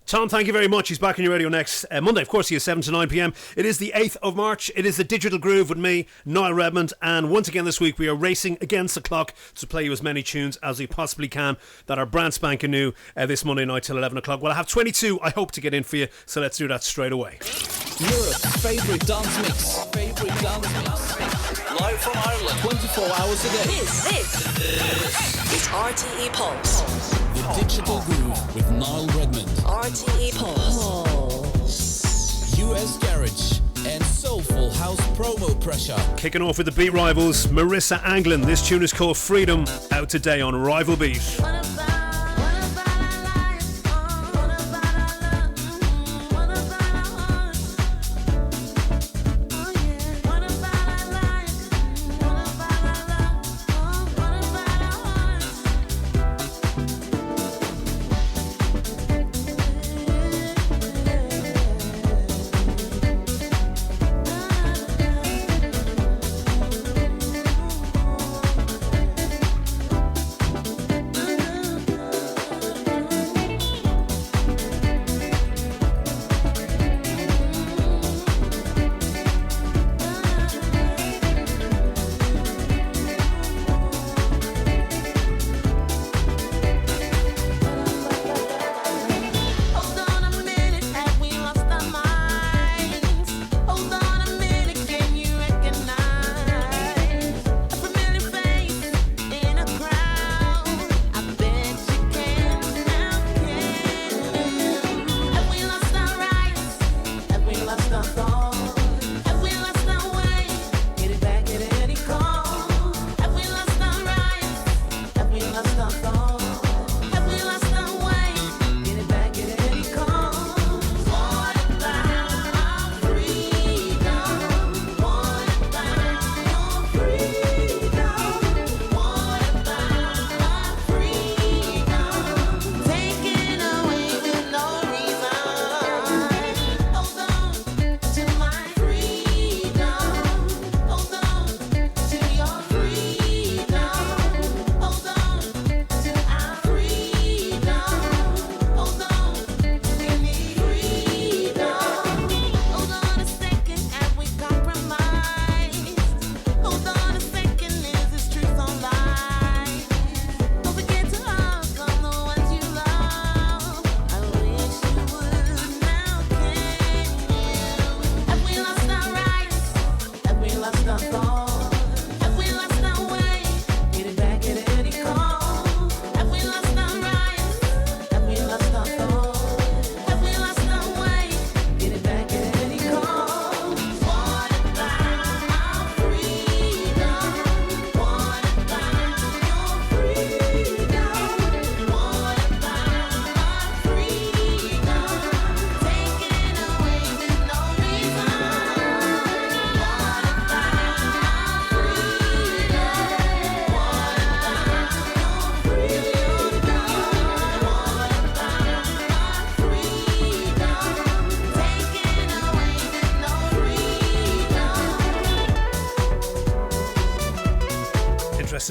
Tom, thank you very much. He's back on your radio next Monday. Of course, he is 7 to 9 p.m. It is the 8th of March. It is the Digital Groove with me, Niall Redmond. And once again this week, we are racing against the clock to play you as many tunes as we possibly can that are brand spanking new this Monday night till 11 o'clock. Well, I have 22 I hope to get in for you, so let's do that straight away. Europe's favourite dance mix. Live from Ireland, 24 hours a day. This is RTE Pulse. The Digital Groove with Niall Redmond. RTE Pulse. US Garage and Soulful House promo pressure. Kicking off with the Beat Rivals, Marissa Anglin. This tune is called Freedom, out today on Rival Beat.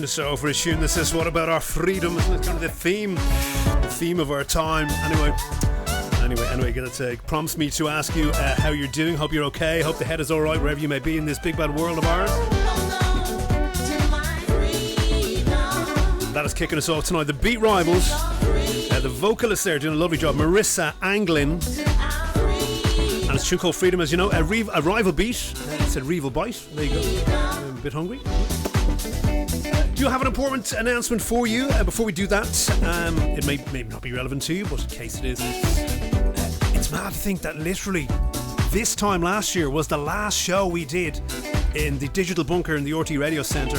So for a tune that says, what about our freedom? Isn't it kind of the theme of our time? Anyway, gonna prompts me to ask you how you're doing. Hope you're okay. Hope the head is alright wherever you may be in this big bad world of ours. That is kicking us off tonight. The Beat Rivals, the vocalist there doing a lovely job, Marissa Anglin, and it's a tune called Freedom. As you know, a rival beat. It said rival bite. There you go. I'm a bit hungry. Do have an important announcement for you before we do that. It may not be relevant to you, but in case it is, it's mad to think that literally this time last year was the last show we did in the digital bunker in the RTE Radio Centre.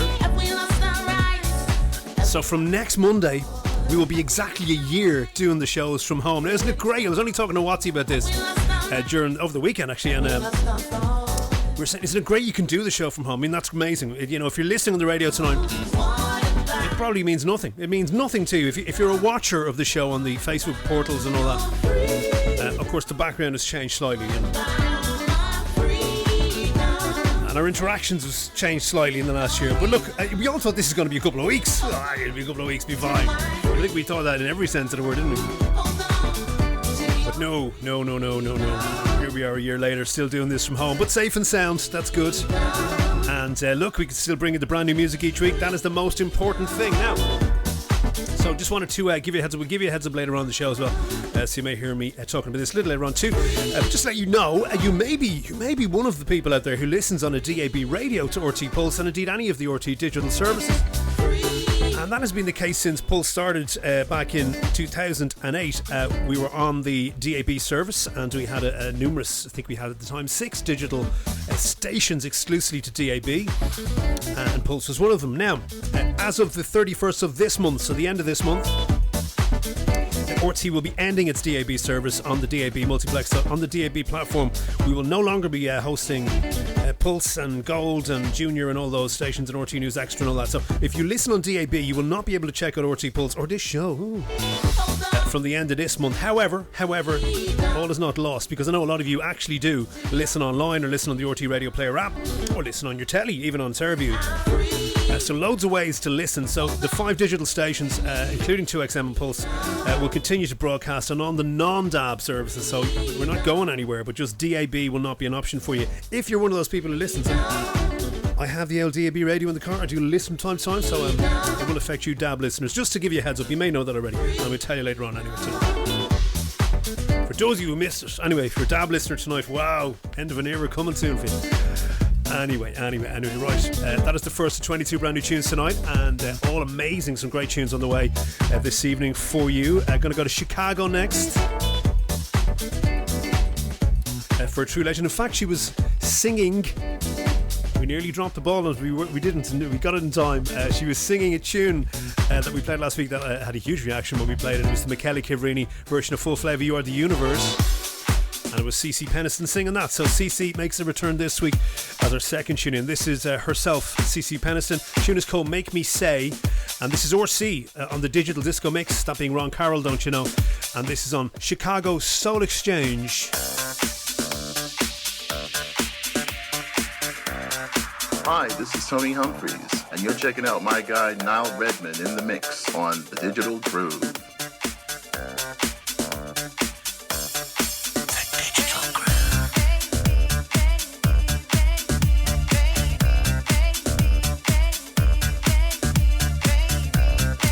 So from next Monday we will be exactly a year doing the shows from home. Now, isn't it great? I was only talking to Watsy about this over the weekend actually, and we're saying, isn't it great you can do the show from home? I mean, that's amazing. You know, if you're listening on the radio tonight, it probably means nothing. It means nothing to you. If you're a watcher of the show on the Facebook portals and all that, of course the background has changed slightly, you know. And our interactions have changed slightly in the last year. But look, we all thought this is going to be a couple of weeks. It'll be a couple of weeks, be fine. I think we thought that in every sense of the word, didn't we? But No. Here we are a year later, still doing this from home, but safe and sound. That's good. And look, we can still bring you the brand new music each week. That is the most important thing. Now, so just wanted to give you a heads up. We'll give you a heads up later on in the show as well, so you may hear me talking about this a little later on too. Just to let you know, you may be one of the people out there who listens on a DAB radio to RT Pulse and indeed any of the RT digital services. And that has been the case since Pulse started back in 2008. We were on the DAB service and we had numerous, I think we had at the time 6 digital stations exclusively to DAB, and Pulse was one of them. Now, as of the 31st of this month, so the end of this month, RT will be ending its DAB service on the DAB multiplex. So on the DAB platform, we will no longer be hosting Pulse and Gold and Junior and all those stations and RT News Extra and all that. So if you listen on DAB, you will not be able to check out RT Pulse or this show from the end of this month. However, all is not lost, because I know a lot of you actually do listen online or listen on the RT Radio Player app or listen on your telly, even on Terview. So loads of ways to listen. So the 5 digital stations, including 2XM and Pulse, will continue to broadcast on the non-DAB services. So we're not going anywhere, but just DAB will not be an option for you if you're one of those people who listens. And I have the LDAB radio in the car. I do listen from time to time, so it will affect you DAB listeners. Just to give you a heads up, you may know that already. I will tell you later on anyway tonight. For those of you who missed it, anyway, if you're a DAB listener tonight, wow, end of an era coming soon for you. Anyway, right. That is the first of 22 brand new tunes tonight, and all amazing, some great tunes on the way this evening for you. Going to go to Chicago next for a true legend. In fact, she was singing. We nearly dropped the ball, and we didn't. We got it in time. She was singing a tune that we played last week that had a huge reaction when we played it. It was the Michele Chivrini version of Full Flavour, You Are the Universe. And it was Cece Peniston singing that. So Cece makes a return this week as her second tune in. This is herself, Cece Peniston. The tune is called Make Me Say. And this is RC on the digital disco mix. That being Ron Carroll, don't you know? And this is on Chicago Soul Exchange. Hi, this is Tony Humphries, and you're checking out my guy Niall Redmond in the mix on The Digital Groove.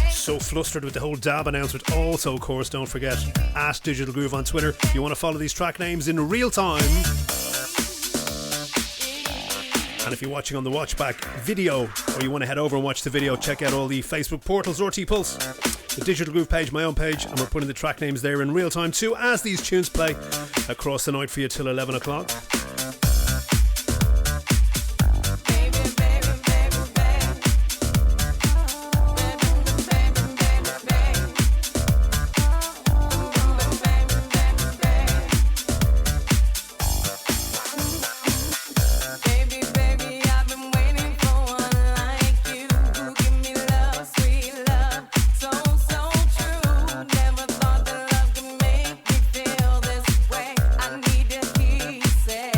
So flustered with the whole DAB announcement. Also, of course, don't forget at Digital Groove on Twitter if you want to follow these track names in real time. And if you're watching on the Watchback video, or you want to head over and watch the video, check out all the Facebook portals, RT Pulse, the Digital Groove page, my own page, and we're putting the track names there in real time too, as these tunes play across the night for you till 11 o'clock. Say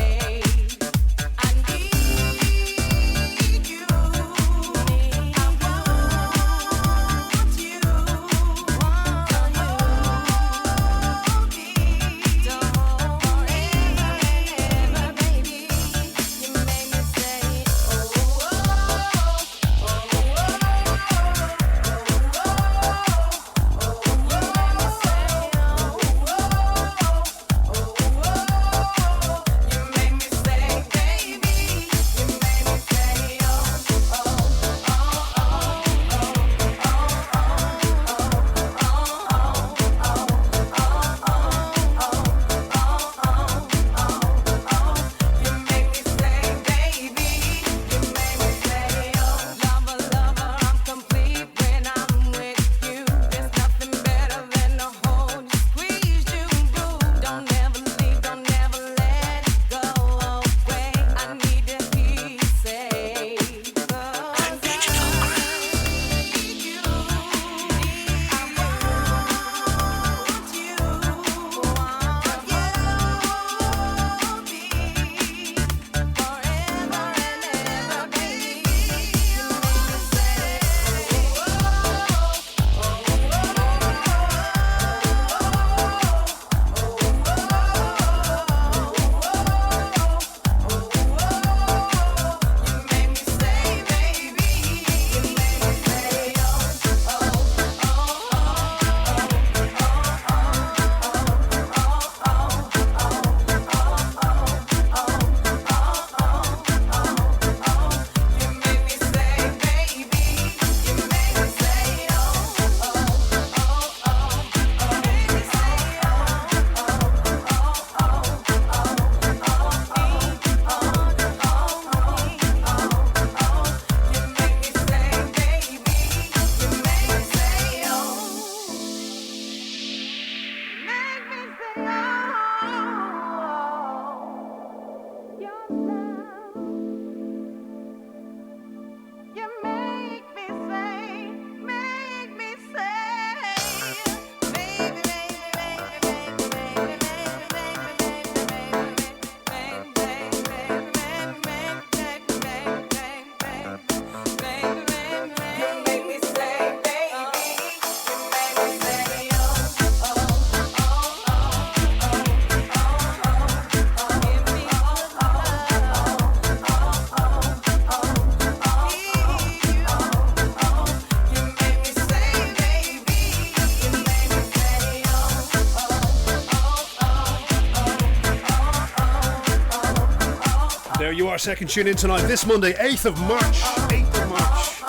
you are, second tune in tonight, this Monday, 8th of March. 8th of March.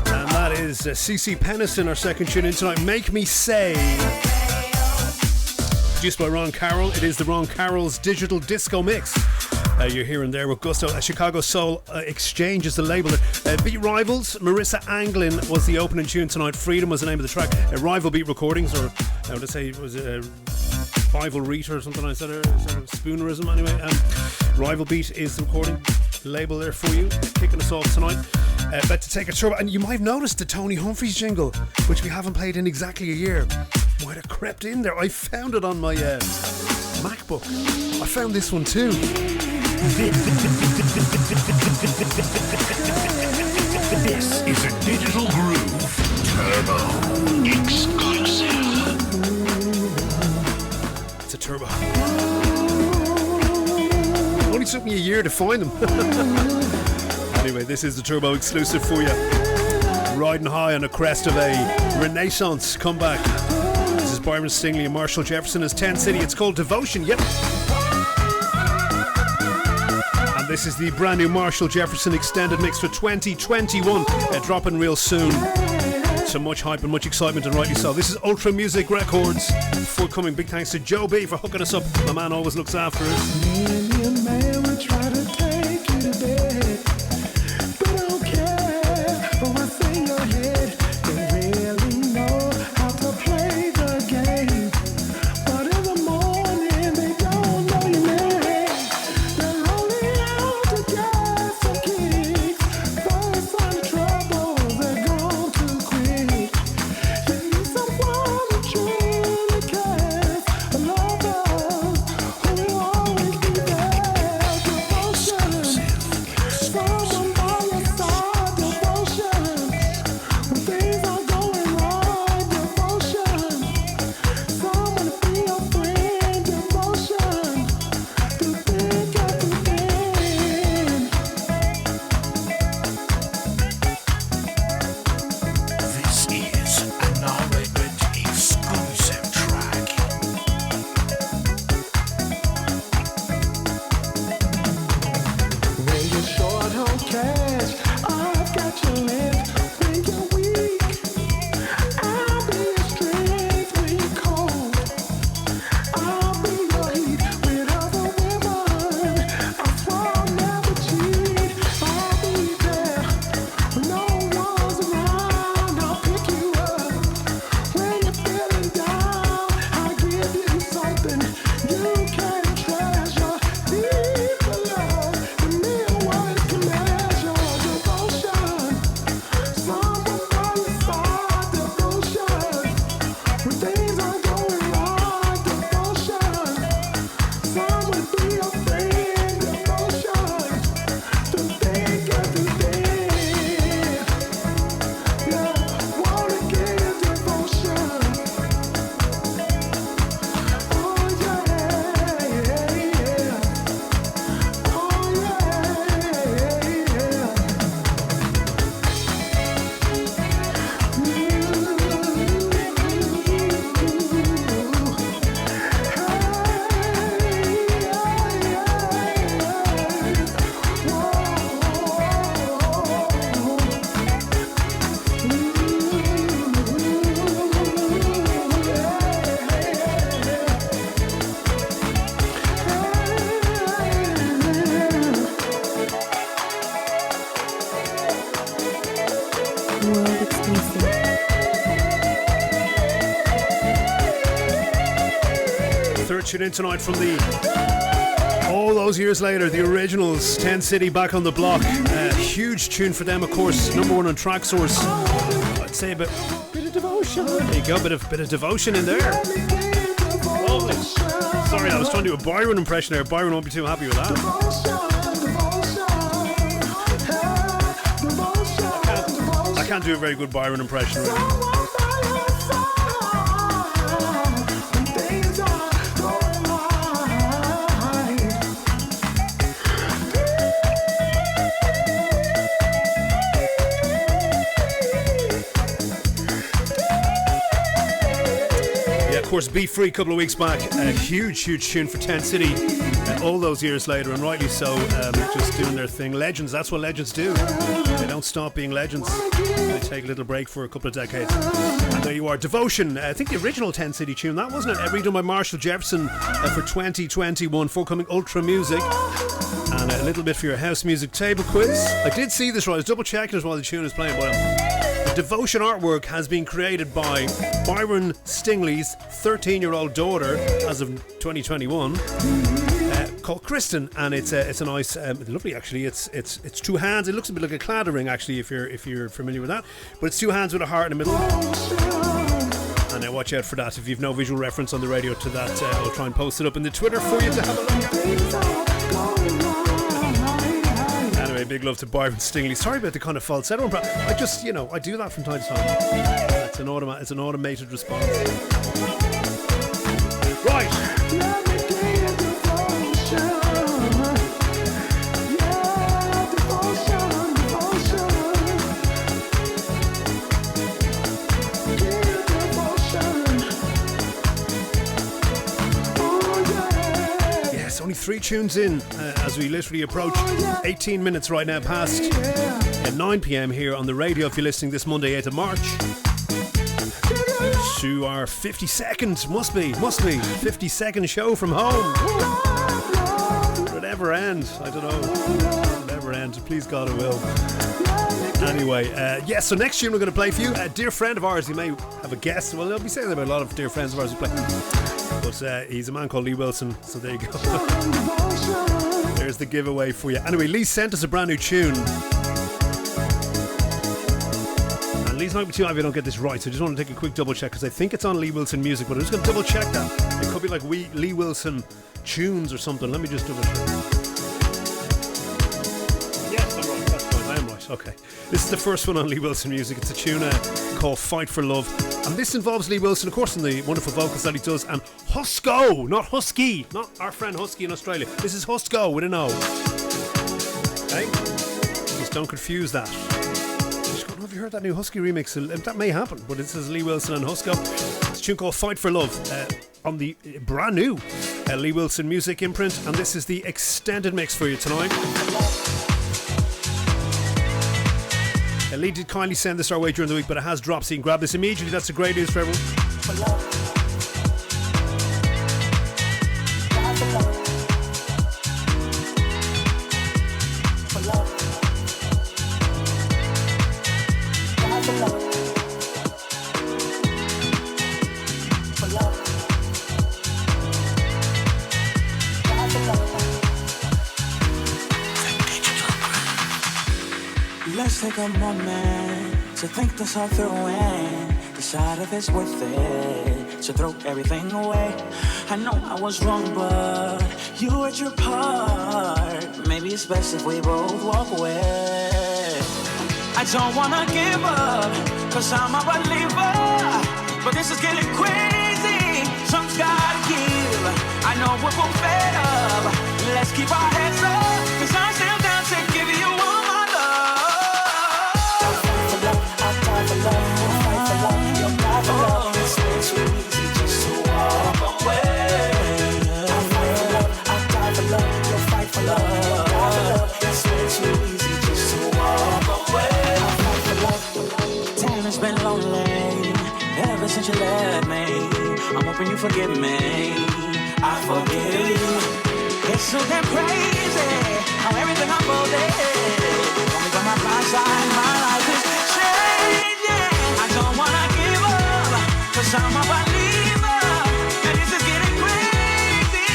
And that is CC Peniston, our second tune in tonight, Make Me Say. Produced by Ron Carroll. It is the Ron Carroll's digital disco mix. You're hearing there with Gusto. Chicago Soul Exchange is the label. Beat Rivals, Marissa Anglin was the opening tune tonight. Freedom was the name of the track. Rival Beat Recordings, or I would say it was Rival Reader or something. I said, or sort of spoonerism anyway. Rival Beat is the recording label there for you. Kicking us off tonight. About to take a turbo. And you might have noticed the Tony Humphries jingle, which we haven't played in exactly a year, might have crept in there. I found it on my MacBook. I found this one too. This is a Digital Groove Turbo exclusive. It's a turbo. Only took me a year to find them. Anyway, this is the turbo exclusive for you. Riding high on the crest of a Renaissance comeback. This is Byron Stingley and Marshall Jefferson as 10 City. It's called Devotion. Yep. This is the brand new Marshall Jefferson extended mix for 2021, dropping real soon. So much hype and much excitement, and rightly so. This is Ultra Music Records, forthcoming. Big thanks to Joe B for hooking us up. My man always looks after us. Many a man will try to take you to bed, but I don't care what's in your head. They really know how to play the game, but in the morning they don't know your name. Tune in tonight from all those years later, the originals, 10 City back on the block. Huge tune for them, of course, number one on Track Source. I'd say a bit of devotion. There you go, bit of devotion in there. Lovely. Sorry, I was trying to do a Byron impression there. Byron won't be too happy with that. I can't do a very good Byron impression, really. Of course, Be Free a couple of weeks back. A huge tune for 10 City all those years later, and rightly so. Just doing their thing. Legends, that's what legends do. They don't stop being legends. They take a little break for a couple of decades. And there you are. Devotion, I think the original 10 City tune, that wasn't it? Redone by Marshall Jefferson for 2021, forthcoming Ultra Music. And a little bit for your house music table quiz. I did see this right, I was double checking it while the tune was playing. But the Devotion artwork has been created by Byron Stingley's 13-year-old daughter as of 2021, called Kristen, and it's a nice, lovely actually. It's two hands. It looks a bit like a cladder ring actually, if you're familiar with that. But it's two hands with a heart in the middle. And now watch out for that. If you've no visual reference on the radio to that, I'll try and post it up in the Twitter for you to have a look at. Anyway, big love to Byron Stingley. Sorry about the kind of falsetto. I just, I do that from time to time. It's an automated response. Right. Only 3 tunes in as we literally approach 18 minutes right now past 9 p.m. here on the radio if you're listening this Monday 8th of March to our 52nd, must be 52nd show from home. Will it ever end? I don't know. Will it ever end? Please God it will. Anyway, so next tune we're going to play for you, a dear friend of ours. You may have a guess. Well, I'll be saying that about a lot of dear friends of ours who play. But he's a man called Lee Wilson, so there you go. There's the giveaway for you. Anyway, Lee sent us a brand new tune. And Lee's not too happy I don't get this right, so I just want to take a quick double check because I think it's on Lee Wilson Music, but I'm just going to double check that. It could be like Lee Wilson Tunes or something. Let me just double check. Yes, I'm right. That's right. I am right. Okay. This is the first one on Lee Wilson Music. It's a tune called Fight for Love. And this involves Lee Wilson, of course, and the wonderful vocals that he does, and Husko, not Husky, not our friend Husky in Australia. This is Husko with an O. Okay? Just don't confuse that. Just go, have you heard that new Husky remix? That may happen, but this is Lee Wilson and Husko. It's a tune called Fight for Love on the brand new Lee Wilson Music imprint, and this is the extended mix for you tonight. Lee did kindly send this our way during the week, but it has dropped, so you can grab this immediately. That's the great news for everyone. Let's take a moment to think this all through and decide if it's worth it. So throw everything away. I know I was wrong, but you at your part. Maybe it's best if we both walk away. I don't wanna give up, cause I'm a believer. But this is getting crazy, something's gotta give. I know we're both fed up. Let's keep our heads up, cause I'm still down to give you all my love. Time has been lonely ever since you left me. I'm hoping you forgive me. I forgive you. It's so damn crazy how everything unfolded. Only got my blind side, my life is changing. I don't wanna give up, cause I'm a believer. And this is getting crazy,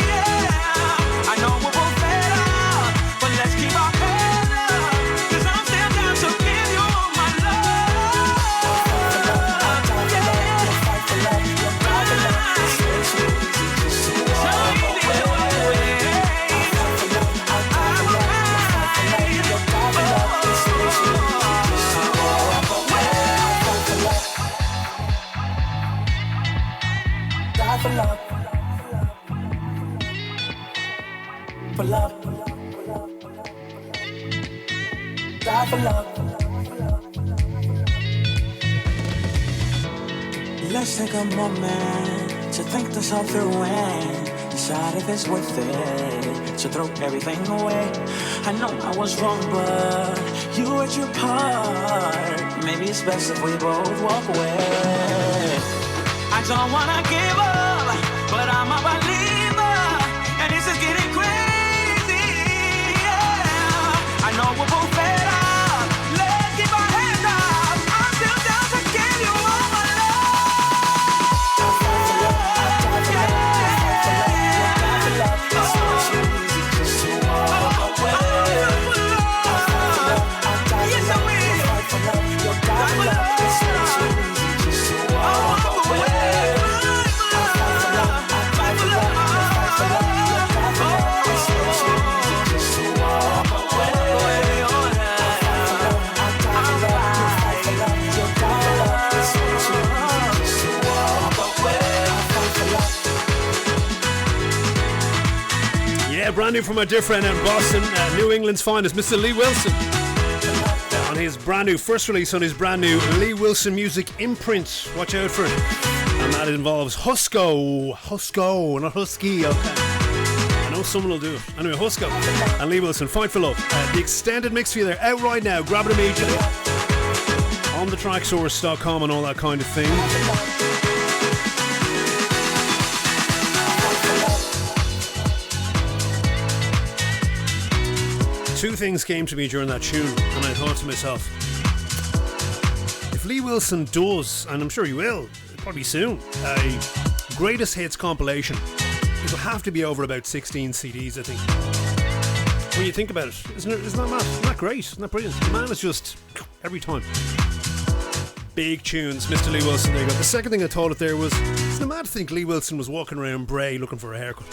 yeah. I know we're both fed up, but let's keep our heads up, cause I'm still down to give you all my love. Fight for love, you'll fight for love. It's way too easy just to walk away. I'll fight for love, you'll fight for love. It's way too easy just to walk away. I'll fight for love. Die for love. For love. Die for love. Let's take a moment to think this all through and decide if it's worth it to throw everything away. I know I was wrong, but you at your part. Maybe it's best if we both walk away. I don't wanna give up, but I'm a believer, and this is getting crazy. Yeah. I know we're both fed up. Let's keep our hands up. I'm still down to give you all my love. I'll fight for love. I'll die for love. I'll fight for love. You'll die for love. It's so easy just to walk away. I'll fight for love. I'll die for love. You'll fight for love. You'll die for love. It's so easy just to walk away. Yeah, brand new from our dear friend out in Boston, New England's finest, Mr. Lee Wilson. On his brand new first release on his brand new Lee Wilson Music imprint. Watch out for it. And that involves Husko, not Husky. Okay. I know someone will do it. Anyway, Husko and Lee Wilson, Fight for Love. The extended mix for you there, out right now. Grab it immediately. On the tracksource.com and all that kind of thing. Two things came to me during that tune, and I thought to myself, if Lee Wilson does, and I'm sure he will, probably soon, a greatest hits compilation, it'll have to be over about 16 CDs, I think. When you think about it, isn't that mad? Isn't that great? Isn't that brilliant? The man is just, every time. Big tunes, Mr. Lee Wilson, there you go. The second thing I thought of there was, isn't it mad to think Lee Wilson was walking around Bray looking for a haircut?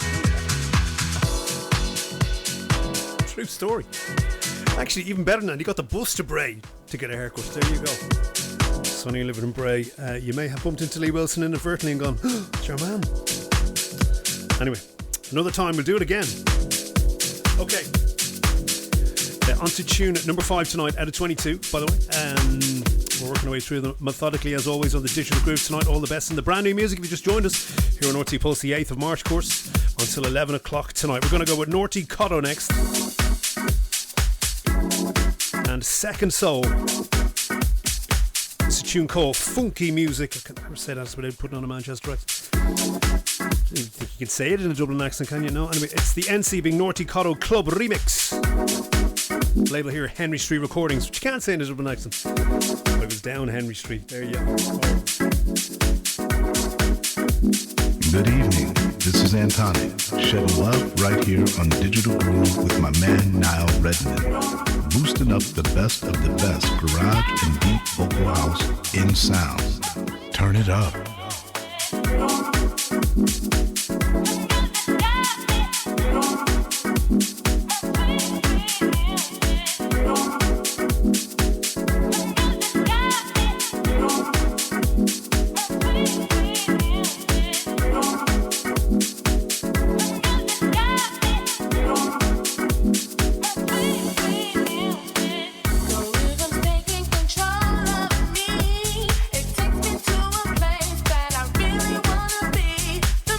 True story. Actually, even better than that, he got the bus to Bray to get a haircut. There you go. Sonny living in Bray. You may have bumped into Lee Wilson inadvertently and gone, oh, it's your man. Anyway, another time we'll do it again. Okay. On to tune at number 5 tonight, out of 22, by the way. We're working our way through them methodically, as always, on the Digital Groove tonight. All the best in the brand new music. If you just joined us here on RTE Pulse, the 8th of March course, until 11 o'clock tonight. We're going to go with Naughty Cotto next. And Second Soul. It's a tune called Funky Music. I can never say that without putting on a Manchester accent. You think you can say it in a Dublin accent, can you? No. Anyway, it's the NC being Naughty Cotto Club Remix. Label here, Henry Street Recordings, which you can't say in a Dublin accent. I was down Henry Street. There you go. Good evening. This is Antoni, shedding love right here on Digital Groove with my man Niall Redmond, boosting up the best of the best garage and deep vocal house in sound. Turn it up. It takes me to a place that I really wanna be. The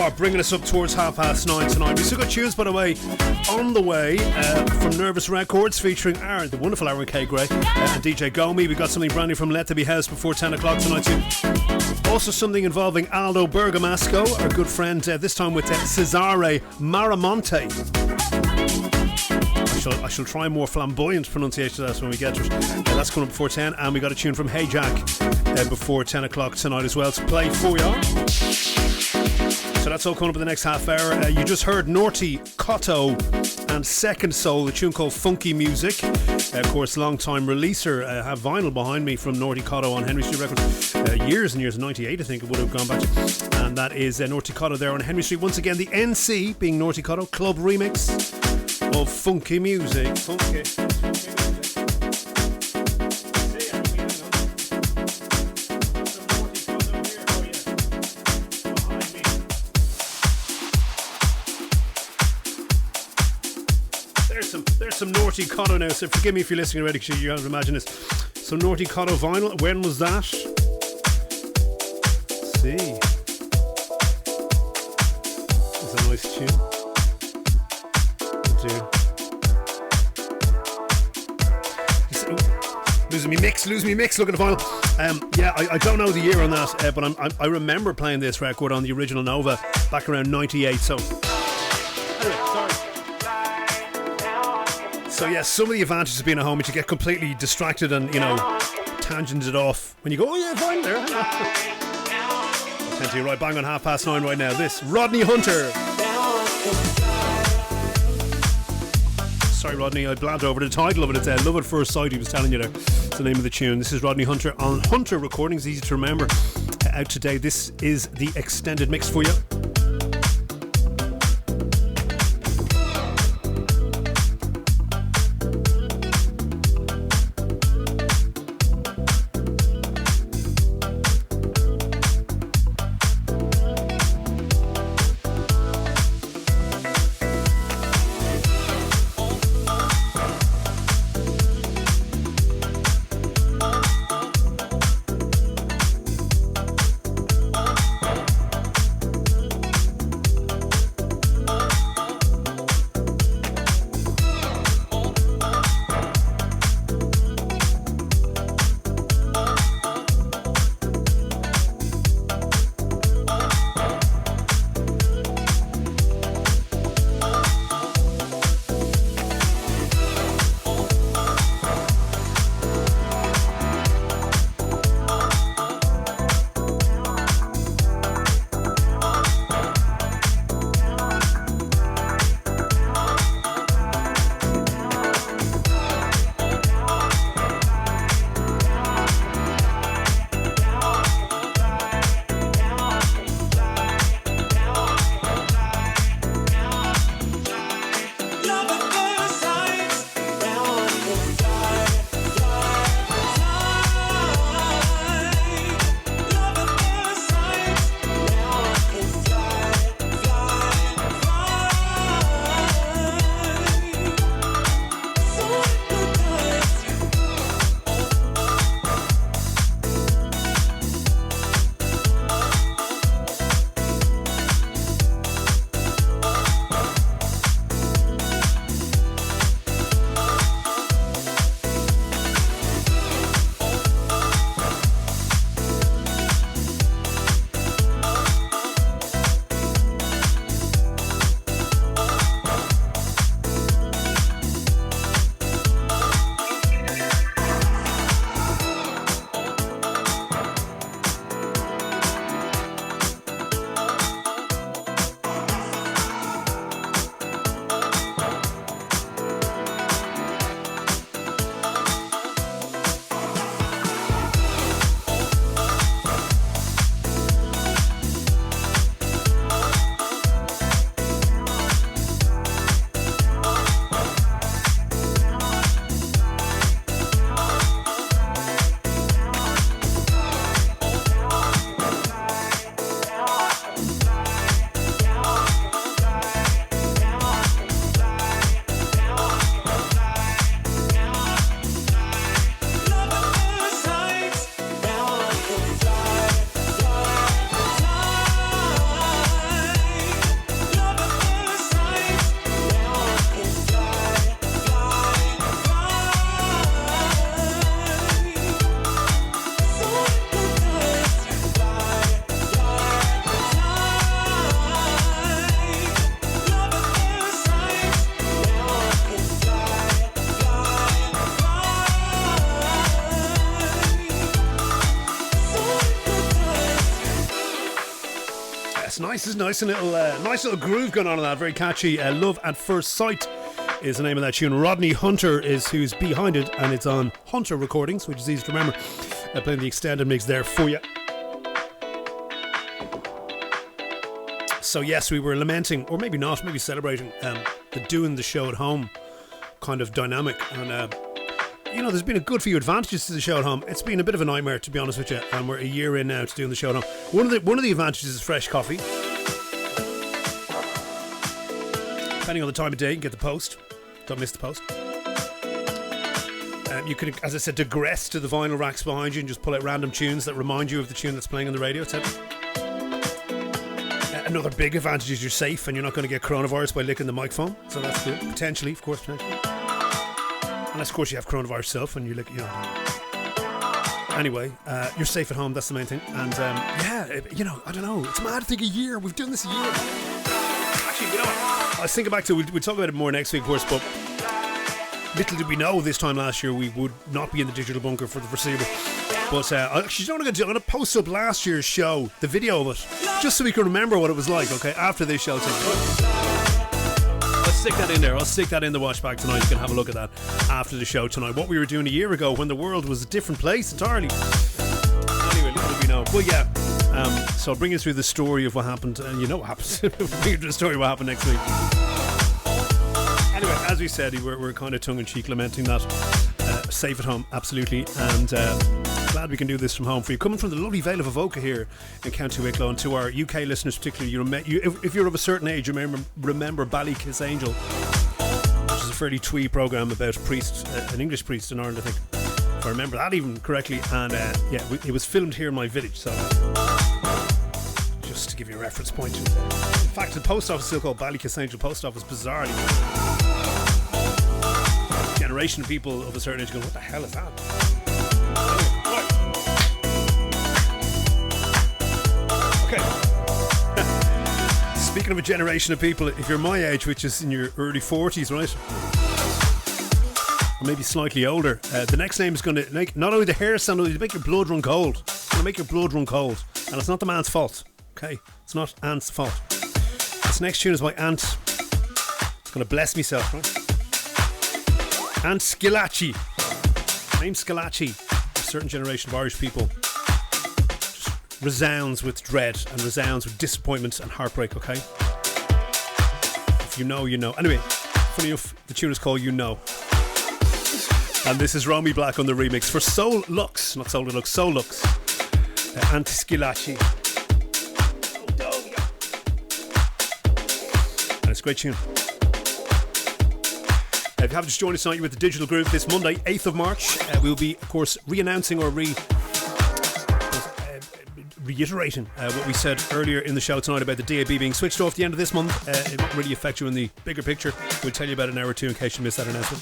start bringing us up towards 9:30 tonight. We still got tunes, by the way, on the way from Nervous Records featuring Aaron, the wonderful Aaron K. Gray, and DJ Gomi. We got something brand new from Let There Be House before 10 o'clock tonight too. Also something involving Aldo Bergamasco, our good friend, this time with Cesare Maremonti. I shall try more flamboyant pronunciation of that when we get to it. That's coming up before 10, and we got a tune from Hey Jack before 10 o'clock tonight as well to play for you. So that's all coming up in the next half hour. You just heard Naughty, Cotto and Second Soul, a tune called Funky Music. Of course, long-time releaser. Have vinyl behind me from Naughty Cotto on Henry Street Records. Years and years, 98 I think it would have gone back to. And that is Naughty Cotto there on Henry Street. Once again, the NC being Naughty Cotto Club remix of Funky Music. Funky. There's some Naughty Cotto now, so forgive me if you're listening already because you can't imagine this. So Naughty Cotto vinyl, when was that? Let's see. It's a nice tune. Lose me mix, look at the vinyl. I don't know the year on that, but I remember playing this record on the original Nova back around 98, so anyway, sorry. So yeah, some of the advantages of being at home is you get completely distracted and, you know, tangented off when you go, oh yeah, fine there. I'll tend to you right bang on 9:30 right now. This, Rodney Hunter. Sorry Rodney, I blabbed over the title of it. It's Love at First Sight, he was telling you there. It's the name of the tune. This is Rodney Hunter on Hunter Recordings, easy to remember. Out today, this is the extended mix for you. It's nice. It's nice and nice little groove going on in that. Very catchy. Love at First Sight is the name of that tune. Rodney Hunter is who's behind it, and it's on Hunter Recordings, which is easy to remember. Playing the extended mix there for you. So yes, we were lamenting, or maybe not, maybe celebrating the doing the show at home kind of dynamic, and there's been a good few advantages to the show at home. It's been a bit of a nightmare, to be honest with you, and we're a year in now to doing the show at home. One of the advantages is fresh coffee. Depending on the time of day, you can get the post. Don't miss the post. You can, as I said, digress to the vinyl racks behind you and just pull out random tunes that remind you of the tune that's playing on the radio, etc. Another big advantage is you're safe and you're not going to get coronavirus by licking the microphone, so that's good. Potentially, of course, unless of course you have coronavirus yourself and you lick, Anyway, you're safe at home, that's the main thing. And I don't know, it's mad to think a year, we've done this a year. Actually, I was thinking back to, we'll talk about it more next week, of course, but little did we know this time last year we would not be in the digital bunker for the foreseeable. But actually, I'm going to post up last year's show, the video of it, just so we can remember what it was like, okay, after this show. I'll stick that in there. I'll stick that in the watch bag tonight. You can have a look at that after the show tonight. What we were doing a year ago when the world was a different place entirely. Anyway, little did we know. But yeah, so I'll bring you through the story of what happened, and you know what happens. We'll bring you through the story of what happened next week. Anyway, as we said, we're kind of tongue-in-cheek lamenting that. Safe at home, absolutely, and glad we can do this from home for you. Coming from the lovely Vale of Avoca here in County Wicklow, and to our UK listeners particularly, if you're of a certain age, you may remember Ballykiss Angel, which is a fairly twee programme about an English priest in Ireland, I think, if I remember that even correctly, and it was filmed here in my village, so just to give you a reference point. In fact, the post office is still called Ballykiss Angel Post Office, bizarrely. Generation of people of a certain age go, what the hell is that? Okay. Speaking of a generation of people, if you're my age, which is in your early 40s, right? Or maybe slightly older, the next name is going to make not only the hairstyle, it'll make your blood run cold. It's going to make your blood run cold. And it's not the man's fault. Okay? It's not Ant's fault. This next tune is by Ant. It's going to bless myself, right? And Schillaci. The name Schillaci, a certain generation of Irish people, just resounds with dread and resounds with disappointment and heartbreak, okay? If you know, you know. Anyway, funny enough, the tune is called You Know. And this is Romy Black on the remix for soulluxe, not Soul Deluxe, soulluxe. And Schillaci. And it's a great tune. If you haven't just joined us tonight, you're with the Digital Groove this Monday, 8th of March. We'll be, of course, re-announcing or reiterating what we said earlier in the show tonight about the DAB being switched off at the end of this month. It won't really affect you in the bigger picture. We'll tell you about it in an hour or two in case you missed that announcement.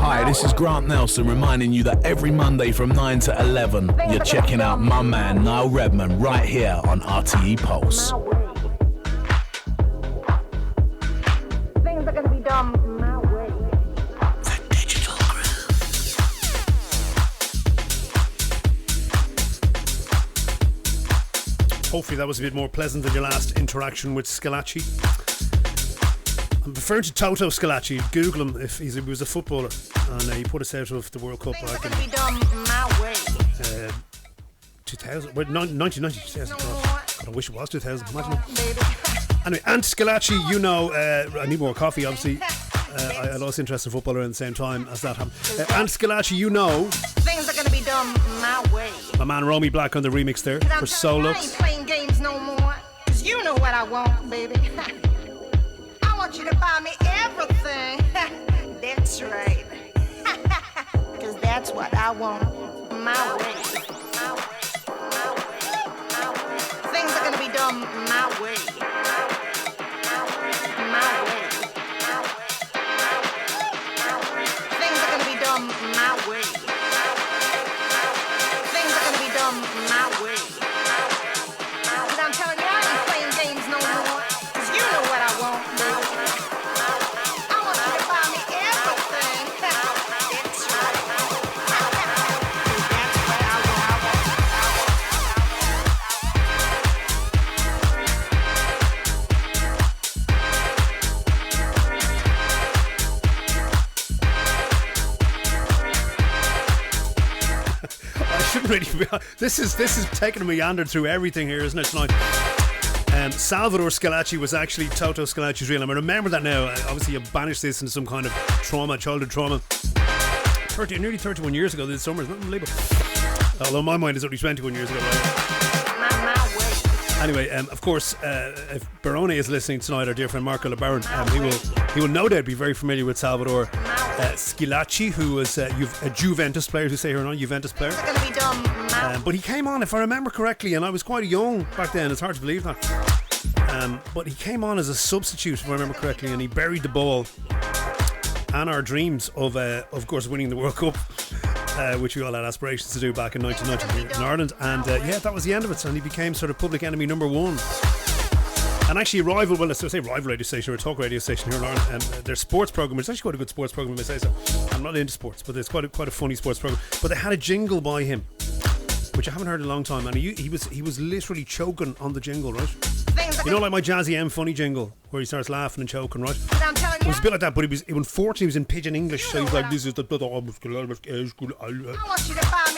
Hi, this is Grant Nelson reminding you that every Monday from 9 to 11, you're checking out my man Niall Redmond right here on RTE Pulse. Things are gonna be done my way. The Digital Groove. Hopefully that was a bit more pleasant than your last interaction with Schillaci. I'm referring to Toto Schillaci. Google him if he was a footballer, and he put us out of the World Cup back in 2000, 1990. 2000. God, I wish it was 2000. Imagine it. Anyway, and Schillaci, you know, I need more coffee, obviously. I lost interest in football around the same time as that happened. And Schillaci, you know, Things are gonna be done my way. my man Romy Black on the remix there for soulluxe. I ain't playing games no more. Cause you know what I want, baby. I want you to buy me everything. That's right. Cause that's what I want. My way. My way. My way. My way. Things are gonna be done my way. My way. Things are gonna be done my way. Things are gonna be done my way. But I'm telling you, I ain't playing games no more. Cause you know what I want, baby. I want you to buy me everything. That's right. That's what I want. I shouldn't really be. This is taking a meander through everything here, isn't it, tonight? Salvador Schillaci was actually Toto Schillaci's real name. I remember that now. Obviously, you banished this into some kind of trauma, childhood trauma. Nearly 31 years ago this summer. It's not unbelievable. Although my mind is only 21 years ago. Right? Anyway, of course, if Barone is listening tonight, our dear friend Marco LeBaron, he will no doubt be very familiar with Salvador Schillaci, who was a Juventus player, as we say here, not a Juventus player. But he came on, if I remember correctly, and I was quite young back then. It's hard to believe that. But he came on as a substitute, if I remember correctly, and he buried the ball and our dreams of course, winning the World Cup. Which we all had aspirations to do back in 1990 in Ireland, and that was the end of it. And he became sort of public enemy number one. And actually, rival radio station or a talk radio station here in Ireland, and their sports program. It's actually quite a good sports program, if I say so. I'm not into sports, but it's quite a funny sports program. But they had a jingle by him, which I haven't heard in a long time, and he was literally choking on the jingle, right? You know, like my Jazzy M funny jingle, where he starts laughing and choking, right? It was a bit like that, but unfortunately he was in pidgin English, so he was like, this is the...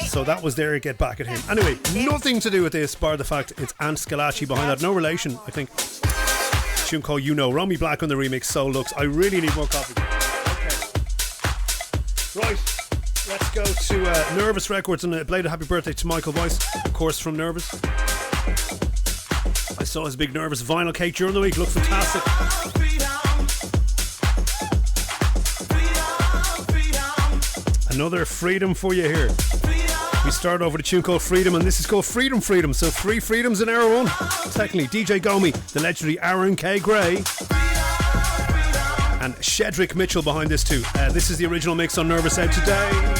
So that was there to get back at him. Anyway, nothing to do with this, bar the fact it's Ant Schillaci behind that. No relation, I think. Tune called You Know. Romy Black on the remix, soulluxe. I really need more coffee. Okay. Right. Let's go to Nervous Records and a belated happy birthday to Michael Weiss, of course, from Nervous. I saw his big Nervous vinyl cake during the week. Looked fantastic. Another freedom for you here. We start over the tune called Freedom, and this is called Freedom Freedom. So 3 freedoms in hour 1. Technically, DJ Gomi, the legendary Aaron K. Gray, and Shedrick Mitchell behind this too. This is the original mix on Nervous out today.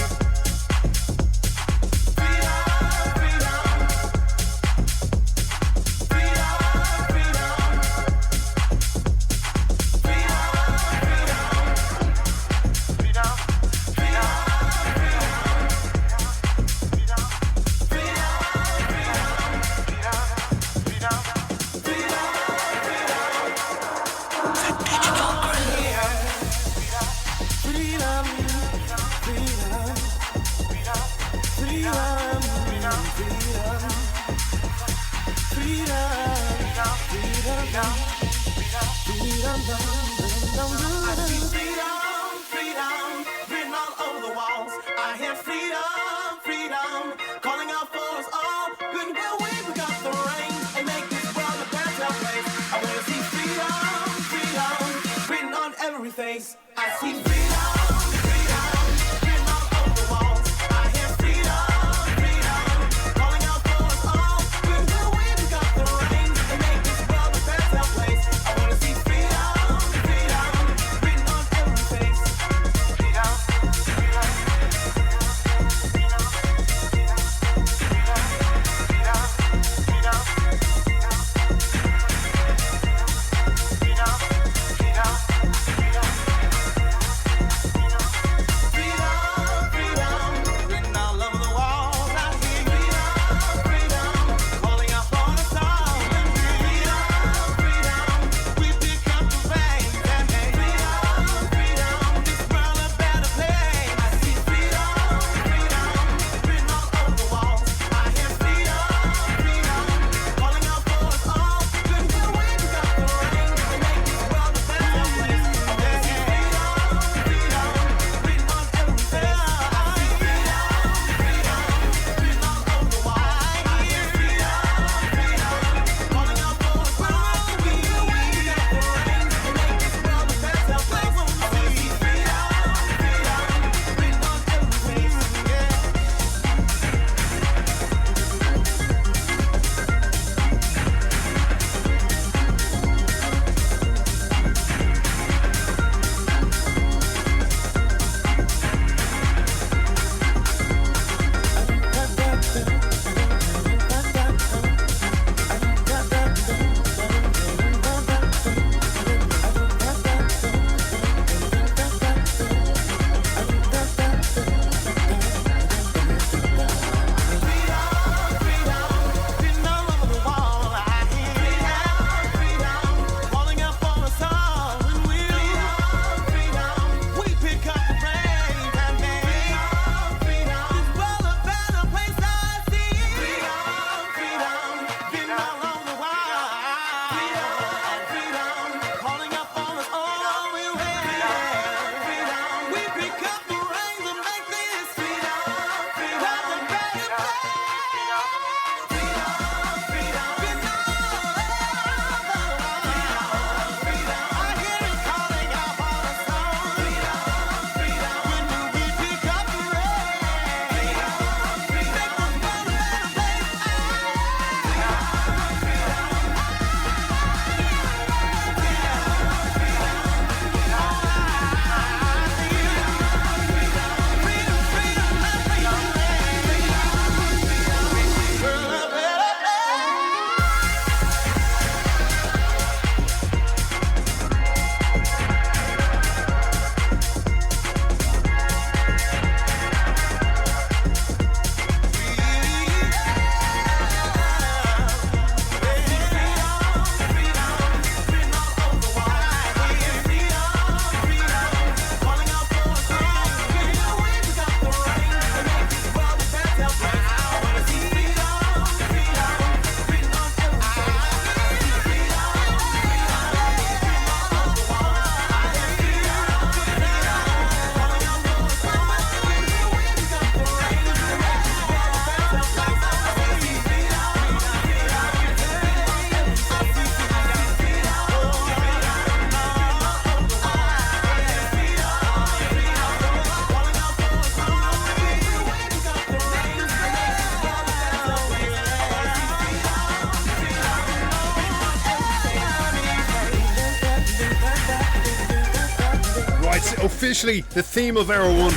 officially the theme of Hour 1,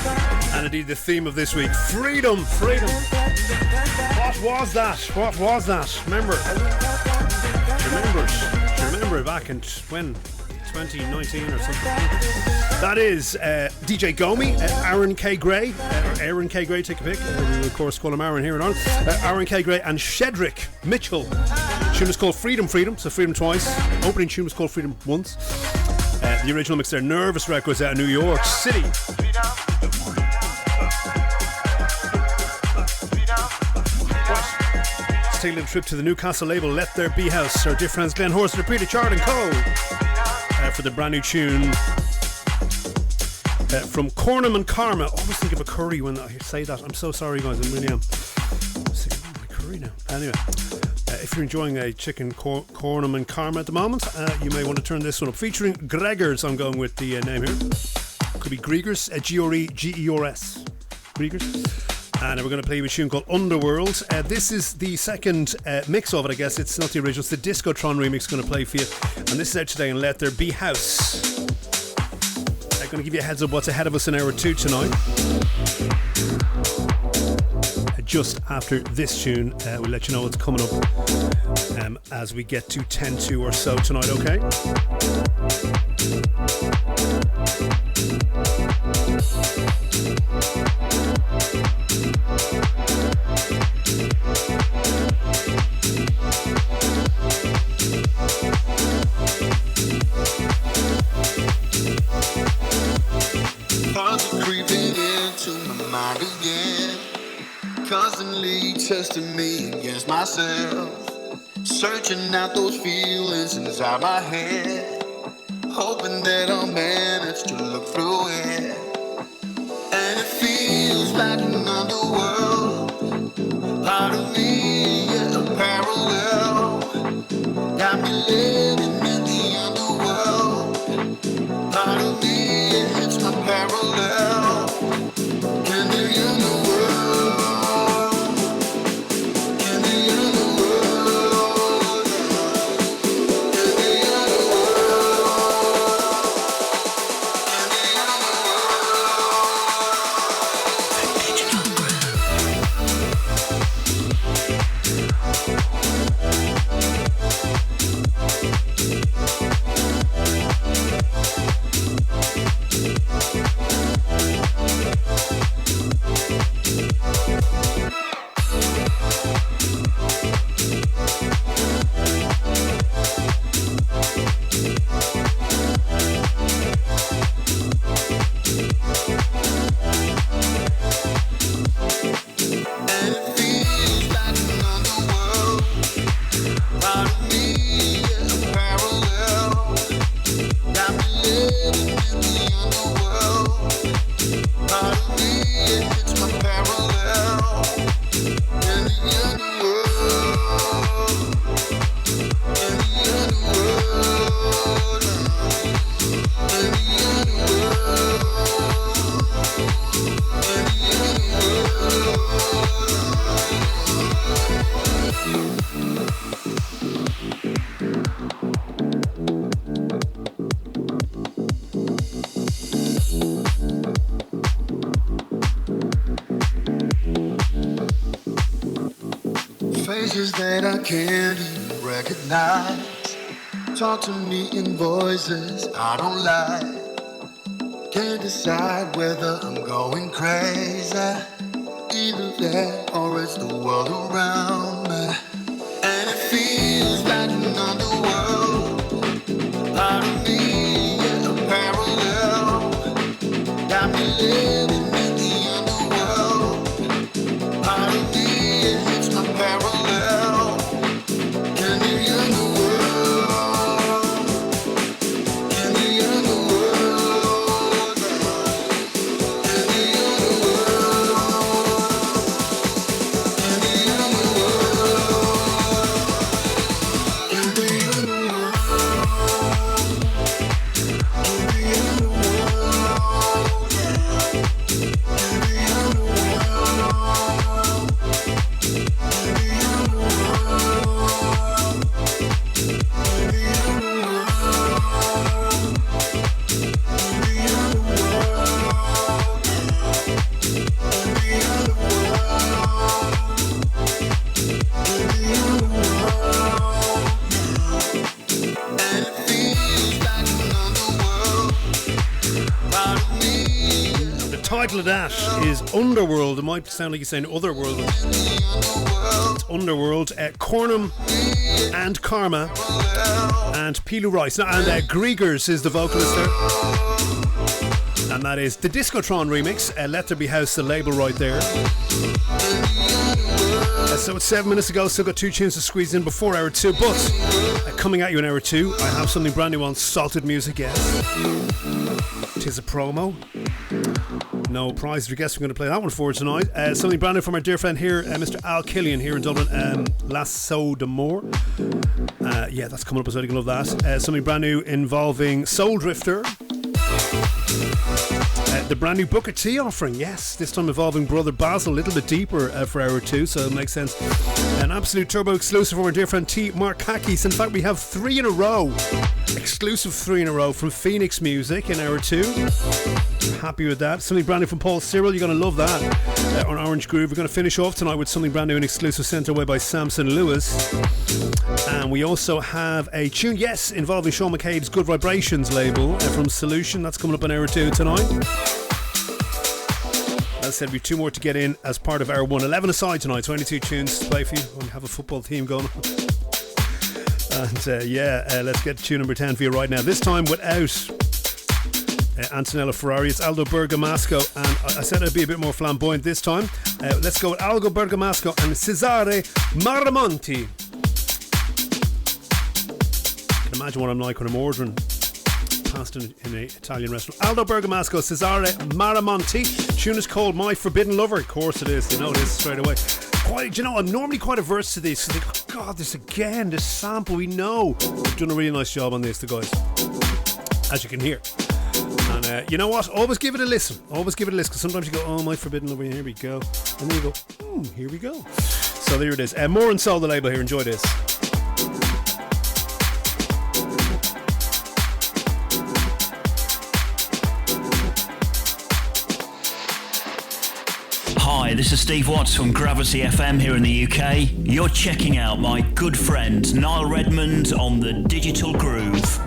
and indeed the theme of this week. Freedom, freedom. What was that? What was that? Remember back in when? 2019 or something. That is DJ Gomi, Aaron K. Gray, or Aaron K. Gray, take a pick. We will of course call him Aaron here and on. Aaron K. Gray and Shedrick Mitchell. The tune was called Freedom, Freedom, so Freedom twice. Opening tune was called Freedom once. The original mix there, Nervous Records out of New York City. Let's take a little trip to the Newcastle label Let There Be House. Our dear friends Glenn Horst, the Peter Chard and Co. For the brand new tune from Cornham and Karma. I always think of a curry when I say that. I'm so sorry, guys. I really am. I'm thinking, oh, my curry now. Anyway, if you're enjoying a chicken Cornham and Karma at the moment, you may want to turn this one up. Featuring Gregors, I'm going with the name here. Could be Gregors, G-R-E-G-E-R-S. Gregors. And we're going to play you a tune called Underworld. This is the second mix of it, I guess. It's not the original, it's the Discotron remix going to play for you. And this is out today on Let There Be House. I'm going to give you a heads up what's ahead of us in hour 2 tonight. Just after this tune, we'll let you know what's coming up as we get to 10-2 or so tonight, okay? Constantly testing me against myself, searching out those feelings inside my head, hoping that I'll manage to look through it. And it feels like an underworld, part of me is a parallel, got me living in the underworld, part of me it's my parallel, in the underworld. Faces that I can't even recognize, talk to me in voices I don't like. Can't decide whether I'm going crazy, either that or it's the world around me. And it feels like an underworld, part of me is a parallel, got me living in the underworld, part of me it's my parallel, in the underworld, in the underworld, in the underworld, in the underworld. title of that is Underworld. It might sound like you're saying Otherworld. It's Underworld. Cornham and Karma and Pilu Rice. And Griegers is the vocalist there. And that is the Discotron remix. Let There Be House, the label right there. So it's 7 minutes ago. Still got 2 tunes to squeeze in before hour 2. But coming at you in hour 2, I have something brand new on Salted Music. Yes, tis a promo. No prize for guess. We're going to play that one for tonight. Something brand new from our dear friend here, Mr. Al Killian here in Dublin. Lasso de Moor. Yeah, that's coming up as well. You can love that. Something brand new involving Soul Drifter. The brand new Booker T offering, yes, this time involving Brother Basil, a little bit deeper for hour 2, so it makes sense. An absolute turbo exclusive from our dear friend T. Markakis. In fact, we have 3 in a row, exclusive 3 in a row from Phoenix Music in hour 2. Happy with that. Something brand new from Paul Cyril, you're going to love that. On Orange Groove, we're going to finish off tonight with something brand new and exclusive sent away by Samson Lewis. And we also have a tune, yes, involving Sean McCabe's Good Vibrations label from Solution. That's coming up in hour 2 tonight. As I said, we have 2 more to get in as part of hour 1. 11 aside tonight, 22 tunes to play for you. We have a football theme going on. And let's get tune number 10 for you right now. This time without Antonella Ferrari, it's Aldo Bergamasco, and I said I'd be a bit more flamboyant this time. Let's go with Aldo Bergamasco and Cesare Maremonti. I can imagine what I'm like when I'm ordering pasta in an Italian restaurant. Aldo Bergamasco, Cesare Maremonti. Tune is called My Forbidden Lover. Of course it is, you know this straight away. I'm normally quite averse to this. So oh God, this again, this sample, we know. They've done a really nice job on this, the guys, as you can hear. And you know what? Always give it a listen. Always give it a listen, because sometimes you go, oh, My Forbidden Lover, here we go. And then you go, here we go. So there it is. Morensoul, the label here. Enjoy this. Hi, this is Steve Watts from Gravity FM here in the UK. You're checking out my good friend Niall Redmond on the Digital Groove.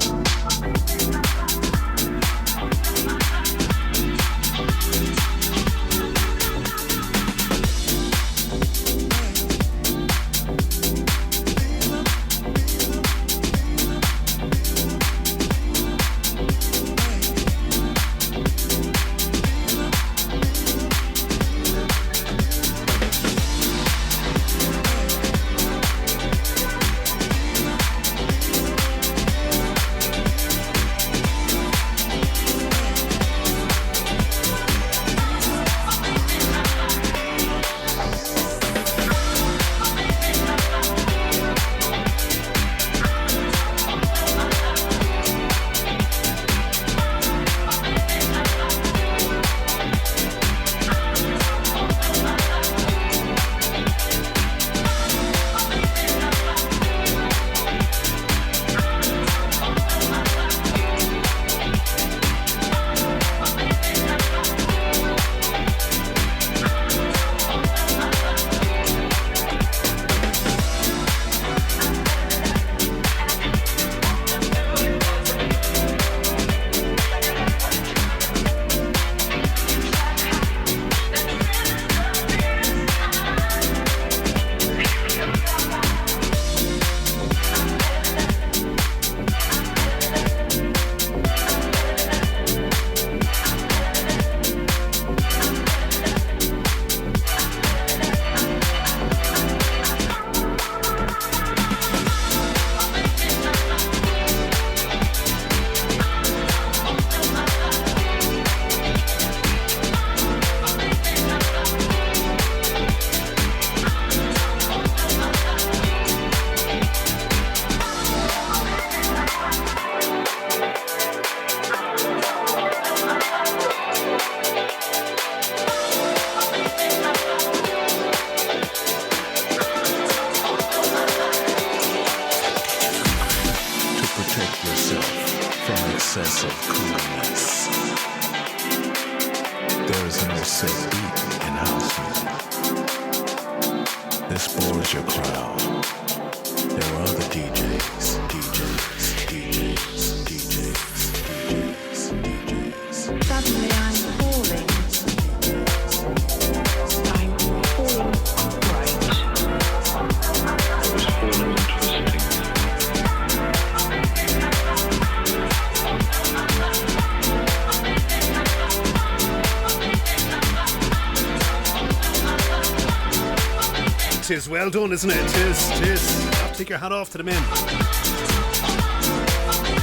tis well done, isn't it? Tis. Have to take your hat off to the men.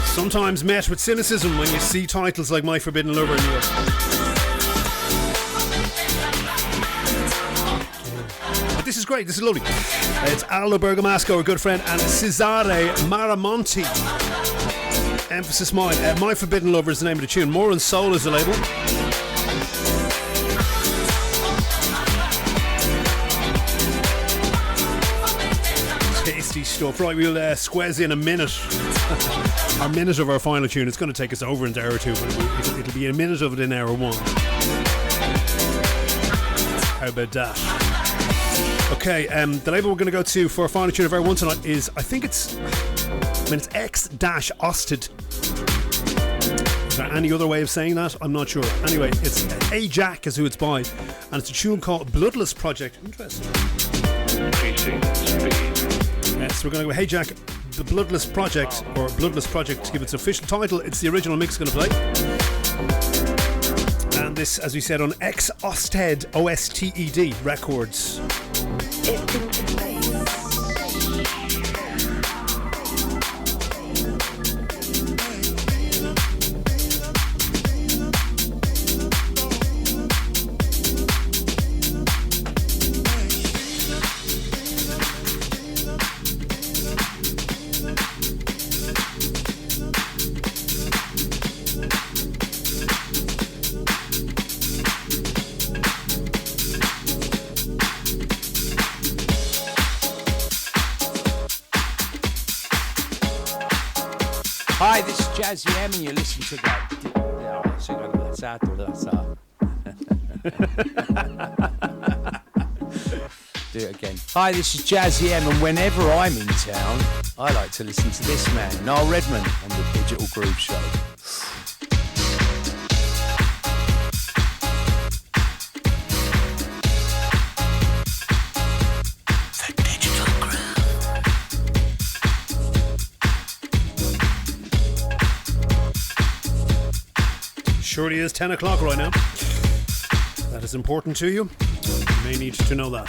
Sometimes met with cynicism when you see titles like My Forbidden Lover in Europe. But this is great, this is lovely. It's Aldo Bergamasco, our good friend, and Cesare Maremonti. Emphasis mine. My Forbidden Lover is the name of the tune. Morensoul is the label. Tasty stuff. Right, we'll squeeze in a minute. Our minute of our final tune. It's going to take us over an hour or two, but it'll be a minute of it in hour one. How about that? Okay, the label we're going to go to for our final tune of hour one tonight is, it's x-osted. Is there any other way of saying that? I'm not sure. Anyway, it's Hey Jack is who it's by, and it's a tune called Bloodless Project. Interesting. So we're going to go Hey Jack, the Bloodless Project, or Bloodless Project to give its official title. It's the original mix going to play. And this, as we said, on x-osted, O-S-T-E-D Records. Hi, this is Jazzy M and you're listening to that. Do it again. Hi, this is Jazzy M and whenever I'm in town, I like to listen to this man, Niall Redmond, on the Digital Groove Show. Surely is 10 o'clock right now. That is important to you. You may need to know that.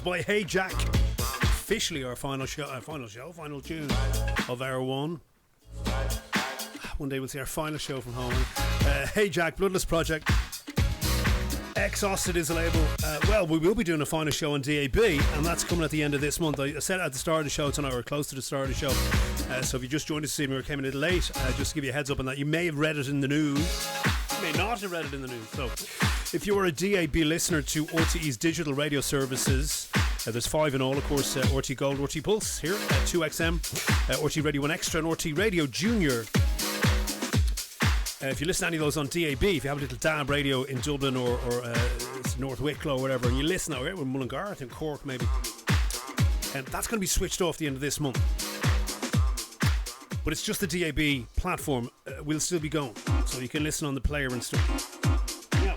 By Hey Jack, officially our final tune of hour one. One day we'll see our final show from home. Hey Jack, Bloodless Project. X-osted is a label. Well, we will be doing a final show on DAB, and that's coming at the end of this month. I said at the start of the show tonight, or close to the start of the show. So if you just joined us this evening or came in a little late, just to give you a heads up on that. You may have read it in the news. You may not have read it in the news. So, if you are a DAB listener to RTE's digital radio services, there's 5 in all, of course. RTE Gold, RTE Pulse here at 2XM, RTE Radio 1 Extra, and RTE Radio Junior. If you listen to any of those on DAB, if you have a little DAB radio in Dublin or North Wicklow or whatever, and you listen out here with Mullingar and Cork maybe, and that's going to be switched off the end of this month. But it's just the DAB platform will still be going, so you can listen on the player and stuff. Yeah.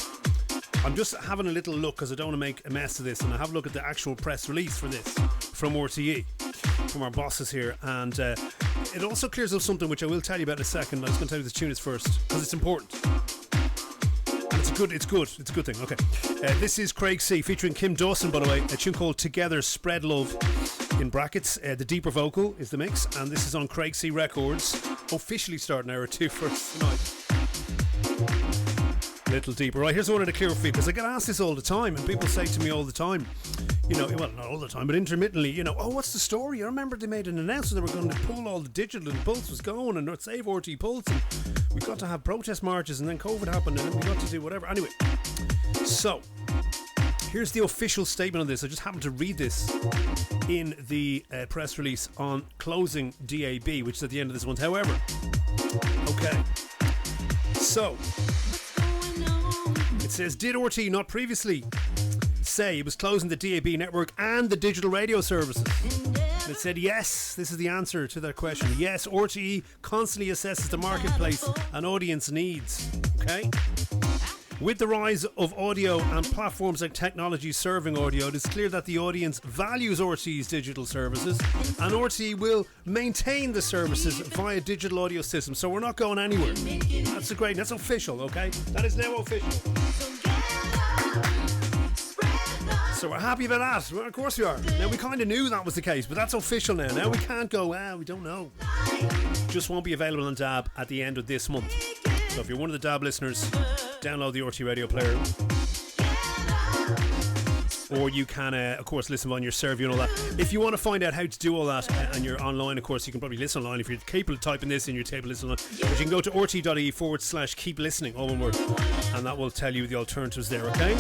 I'm just having a little look because I don't want to make a mess of this, and I have a look at the actual press release for this from RTE, from our bosses here, and it also clears up something which I will tell you about in a second. I was going to tell you the tune is first because it's important. And it's good. It's a good thing. Okay. This is Craig C featuring Kim Dawson, by the way. A tune called Together Spread Love, in brackets. The deeper vocal is the mix, and this is on Craig C Records. Officially starting hour 2 for tonight. Little deeper. Right, here's one of the clear feet, because I get asked this all the time, and people say to me all the time, you know, well, not all the time, but intermittently, you know, oh, what's the story? I remember they made an announcement they were going to pull all the digital, and Pulse was going, and not save RTE Pulse, and we got to have protest marches, and then COVID happened, and then we got to do whatever. Anyway, so here's the official statement on this. I just happened to read this in the press release on closing DAB, which is at the end of this month. However, okay, so it says, did RTE not previously say it was closing the DAB network and the digital radio services? And it said yes. This is the answer to that question. Yes, RTE constantly assesses the marketplace and audience needs. Okay? With the rise of audio and platforms like technology serving audio, it is clear that the audience values RTE's digital services, and RTE will maintain the services via digital audio systems. So we're not going anywhere. That's great. That's official, okay? That is now official. So we're happy about that. Well, of course we are. Now, we kind of knew that was the case, but that's official now. Now we can't go, we don't know. Just won't be available on DAB at the end of this month. So if you're one of the DAB listeners, download the RTE radio player, or you can of course listen on your server and all that. If you want to find out how to do all that and you're online, of course you can probably listen online if you're capable of typing this in your table, listen online. But you can go to rte.ie/keep listening, all one word, and that will tell you the alternatives there. Okay.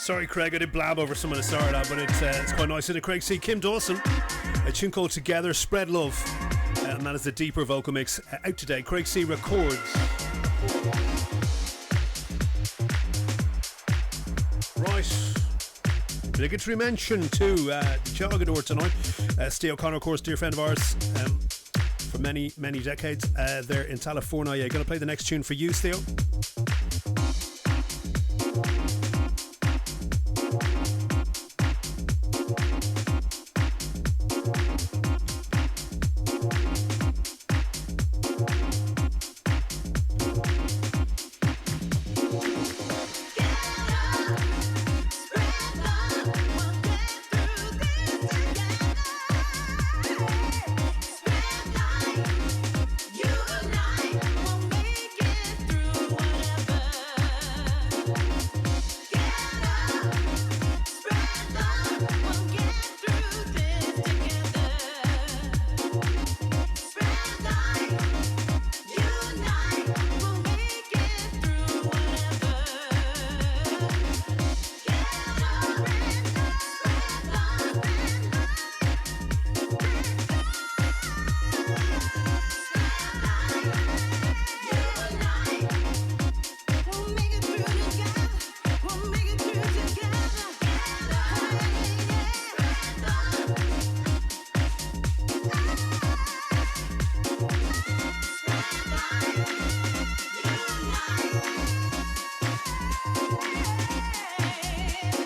Sorry, Craig, I did blab over some of the start of that, but it's quite nice. And Craig C. Kim Dawson, a tune called Together Spread Love, and that is the deeper vocal mix out today. Craig C. Records. Right. Obligatory mention to the Jagador tonight. Steve O'Connor, of course, dear friend of ours for many, many decades. They're in California. Yeah, going to play the next tune for you, Theo.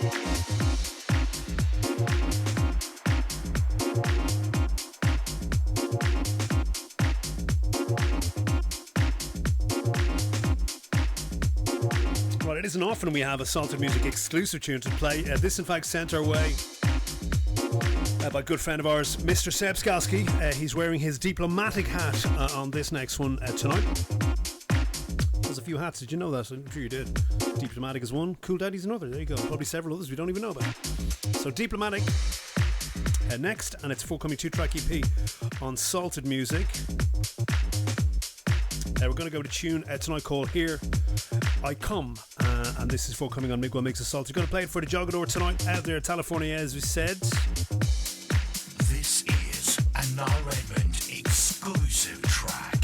Well, it isn't often we have a Salted Music exclusive tune to play. This, in fact, sent our way by a good friend of ours, Mr. Schillaci. He's wearing his diplomatic hat on this next one tonight. There's a few hats. Did you know that? I'm sure you did. Diplomatic is one, Cool Daddy's another. There you go. Probably several others we don't even know about. So Diplomatic next, and it's a forthcoming 2-track EP on Salted Music. We're going to go to tune tonight called Here I Come, and this is forthcoming on Miguel Mix of Salt. You're going to play it for the Jogador tonight out there in California, as we said. This is a Niall Redmond exclusive track.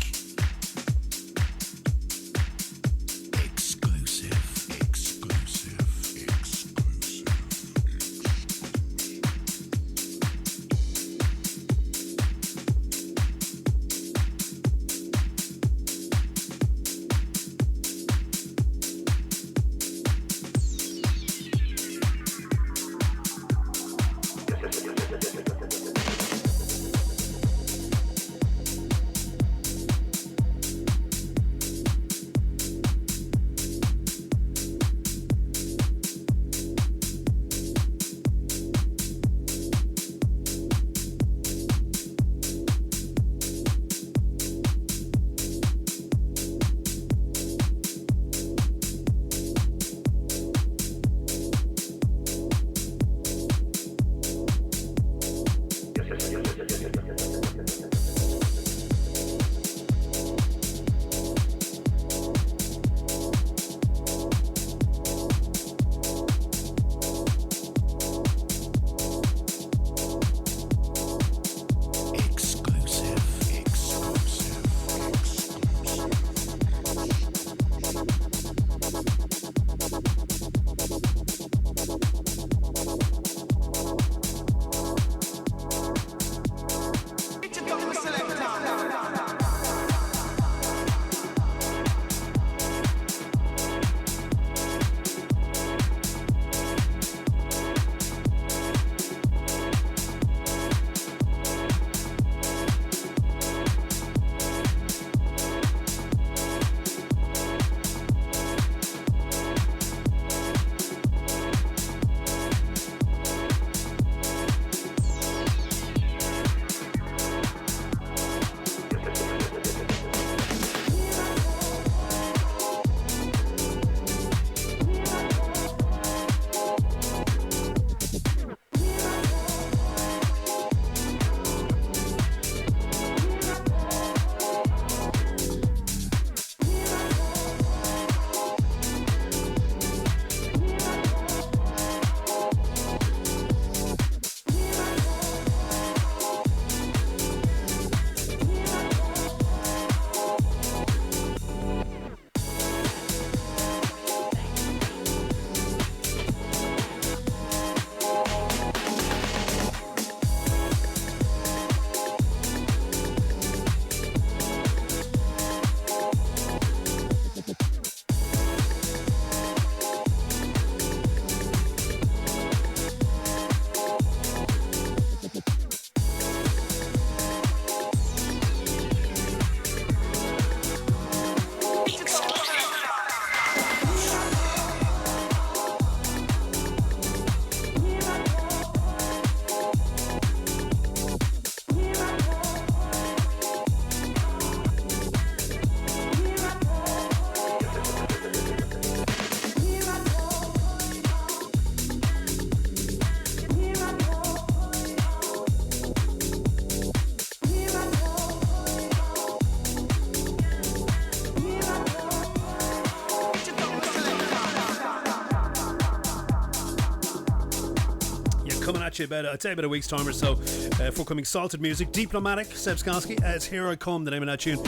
you I'd say about a week's time or so. Forthcoming Salted Music, Diplomatic, Schillaci. It's Here I Come, the name of that tune,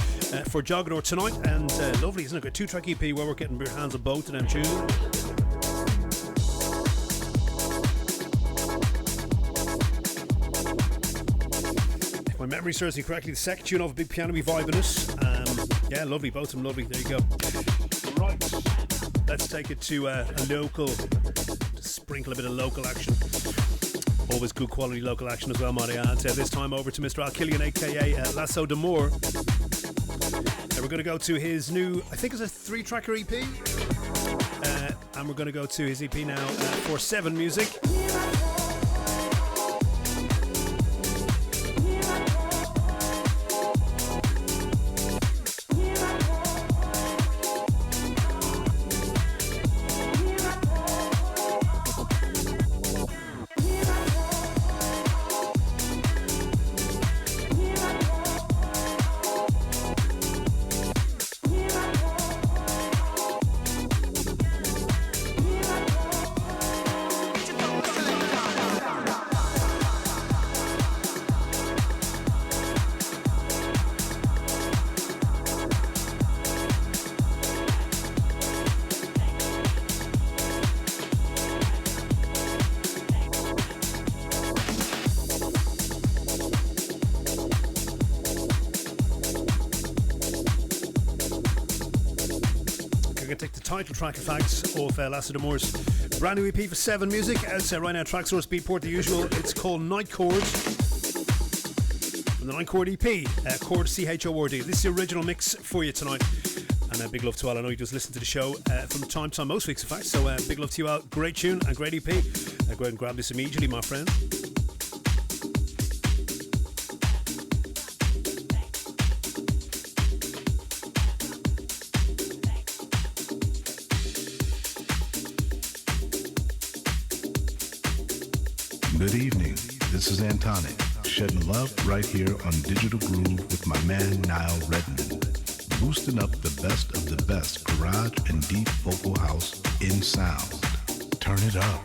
for Jogador tonight. And lovely, isn't it? A 2-track EP where we're getting your hands on both of them tunes. If my memory serves me correctly, the second tune of a big piano-y vibe in it. Yeah, lovely, both of them lovely. There you go. Right, let's take it to a local sprinkle a bit of local action. Always good quality local action as well, might I add. This time over to Mr. Al Killian, aka Lasso d'Amour. We're going to go to his new, I think it's a 3-tracker EP. And we're going to go to his EP now, 4-7 Music. Title track, in fact, of Lasso d'Amour's brand new EP for 7 Music. Out right now, Tracksource Beatport, the usual. It's called Night Chord. From the Night Chord EP, Chord CHORD. This is the original mix for you tonight. And big love to all. I know you just listen to the show from time to time, most weeks in fact. So big love to you out. Great tune and great EP. Go ahead and grab this immediately, my friend. Good evening, this is Antonic, shedding love right here on Digital Groove with my man Niall Redmond, boosting up the best of the best garage and deep vocal house in sound. Turn it up.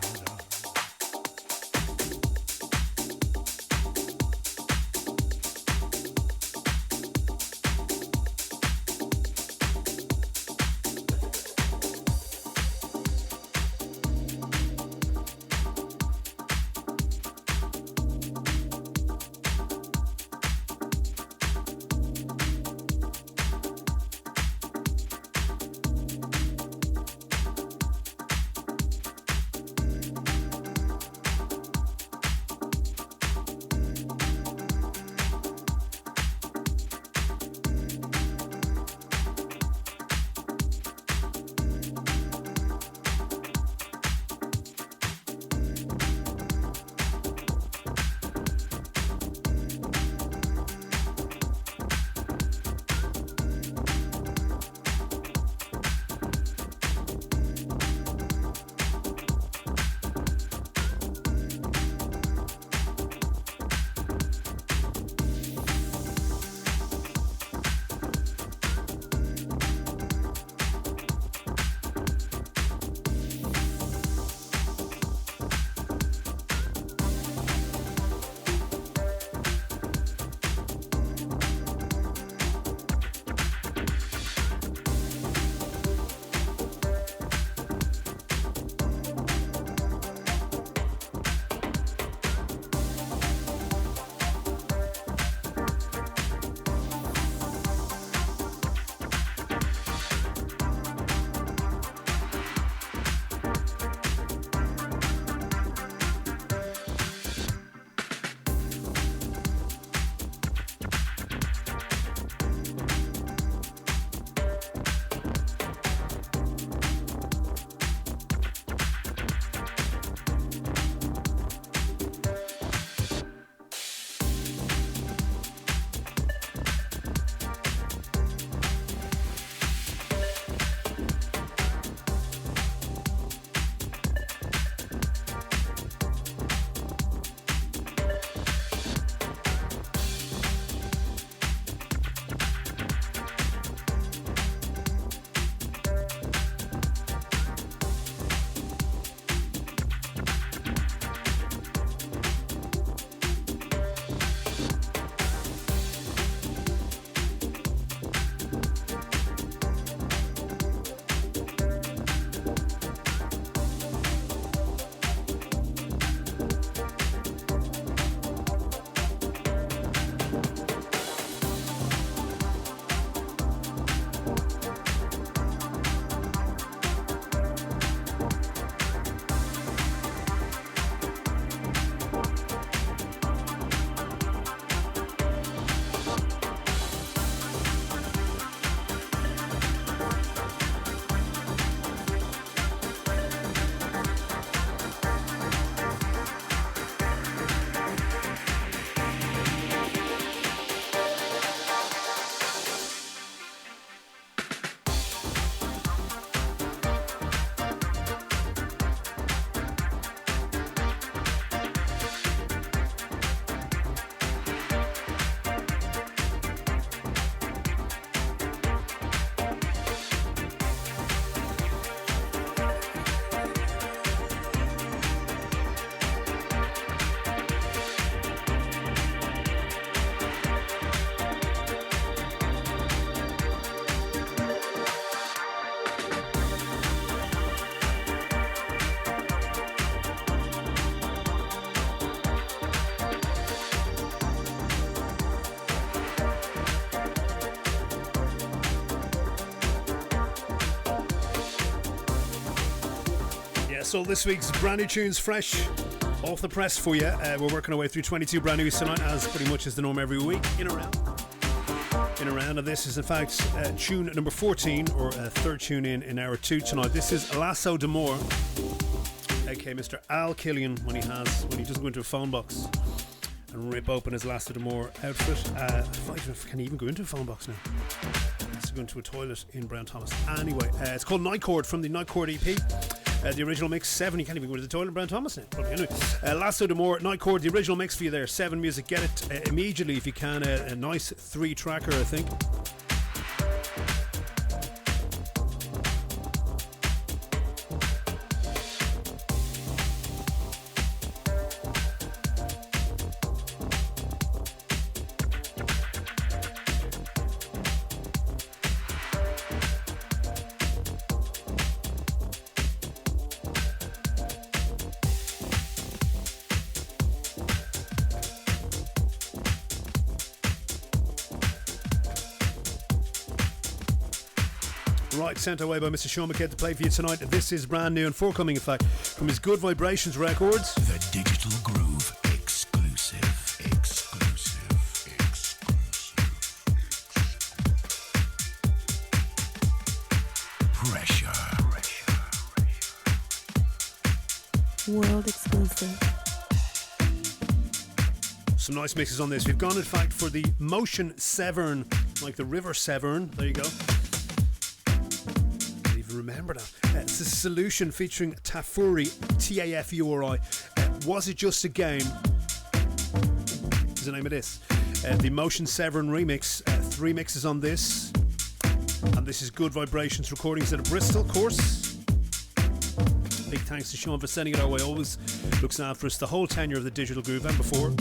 So this week's brand new tunes, fresh off the press for you. We're working our way through 22 brand news tonight, as pretty much is the norm every week. In around, and this is in fact tune number 14, or third tune in hour 2 tonight. This is Lasso d'Amour, aka Mr. Al Killian, when he doesn't go into a phone box and rip open his Lasso d'Amour outfit. Can he even go into a phone box now? He has to go into a toilet in Brown Thomas. Anyway, it's called Night Chord from the Night Chord EP. The original mix, 7. You can't even go to the toilet in Brown Thomas now. Probably. Anyway, Lasso d'Amour, Night Chord, the original mix for you there. 7 music. Get it immediately if you can. A nice 3-tracker, I think. Right, sent away by Mr. Sean McKay to play for you tonight. This is brand new and forthcoming, in fact, from his Good Vibrations records. The Digital Groove exclusive. Pressure. World exclusive. Some nice mixes on this. We've gone, in fact, for the Motion Severn, like the River Severn. There you go. Remember that. It's a Solution featuring Tafuri, Tafuri. Was It Just a Game? Is the name of this. The Motion Severn remix. 3 mixes on this. And this is Good Vibrations recordings at a Bristol course. Big thanks to Sean for sending it our way. Always looks after us the whole tenure of the Digital Groove and before.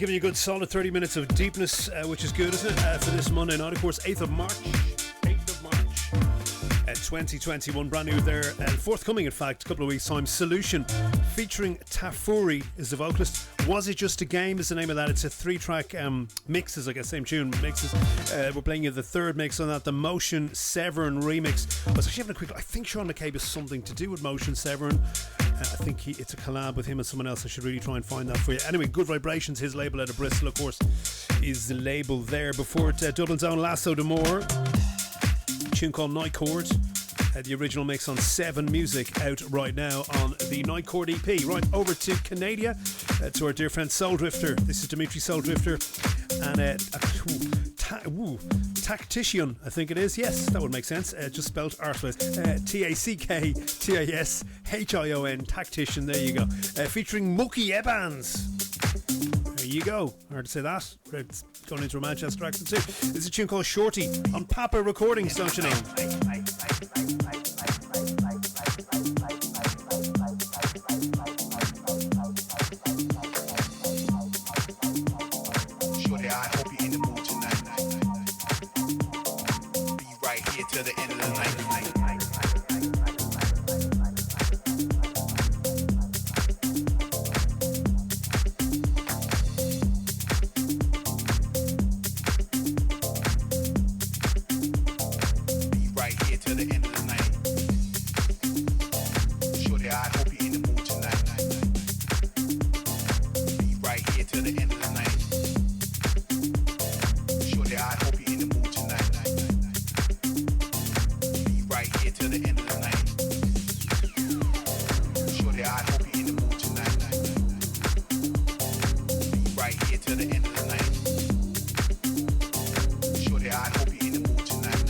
giving you a good solid 30 minutes of deepness, which is good, isn't it? For this Monday night, of course, 8th of March. 2021, brand new there, forthcoming in fact, a couple of weeks time. Solution featuring Tafuri is the vocalist. Was It Just a Game is the name of that. It's a 3-track mixes, I guess, same tune mixes. We're playing you the third mix on that, the Motion Severin remix. I was actually having a quick look. I think Sean McCabe is something to do with Motion Severin. I think it's a collab with him and someone else. I should really try and find that for you. Anyway, Good Vibrations, his label out of Bristol, of course, is the label there. Before it, Dublin's own Lasso D'Amour, a tune called Night Chord. The original mix on 7 Music, out right now on the Night Chord EP. Right, over to Canada, to our dear friend Soul Drifter. This is Dimitri Soul Drifter and Tactician, I think it is. Yes, that would make sense. Just spelled arseless. Tactishon, Tactician. There you go. Featuring Mookie Evans. There you go. Hard to say that. It's going into a Manchester accent too. This is a tune called Shorty on Papa Recordings, don't you know? Till the end of the night. Be right here till the end of the night. Shorty, I hope you're in the mood tonight. Be right here till the end of the night. Shorty, I hope you're in the mood tonight. Till the end of the night. Shorty, I hope you're in the mood tonight. Be right here till the end of the night. Shorty, I hope you're in the mood tonight.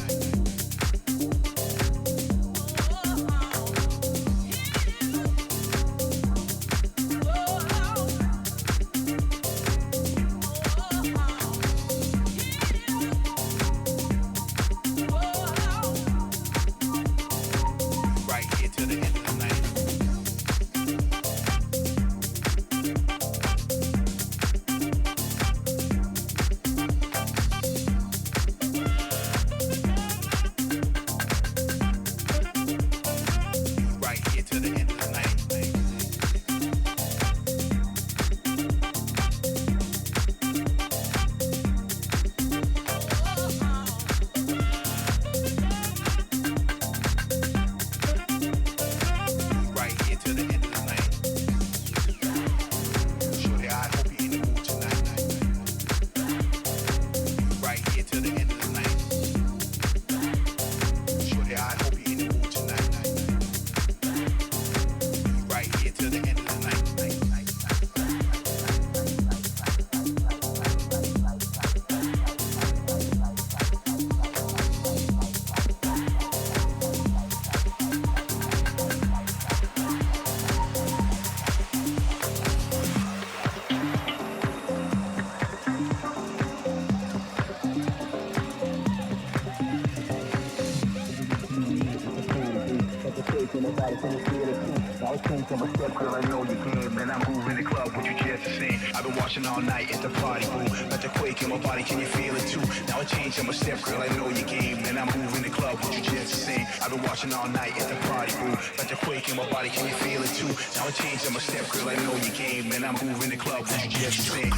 All night at the party, boo. Like a quake in my body, can you feel it too? Now I change, I'm a step, girl, I know you came. And I'm moving the club, what you just say.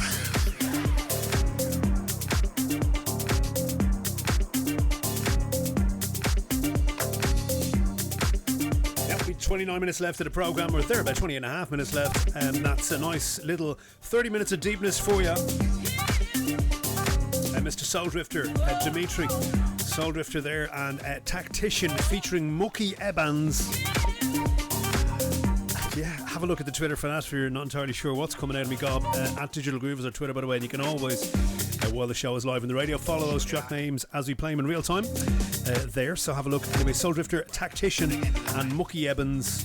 That'll be 29 minutes left of the programme, or there, about 20 and a half minutes left, and that's a nice little 30 minutes of deepness for you. Mr. Soul Drifter, Dimitri Soul Drifter there, and Tactician featuring Mookie Evans. Yeah, have a look at the Twitter for that if you're not entirely sure what's coming out of me gob. At Digital Groove is our Twitter, by the way, and you can always, while the show is live on the radio, follow those track names as we play them in real time there, so have a look. Anyway, Soul Drifter, Tactician and Mookie Evans,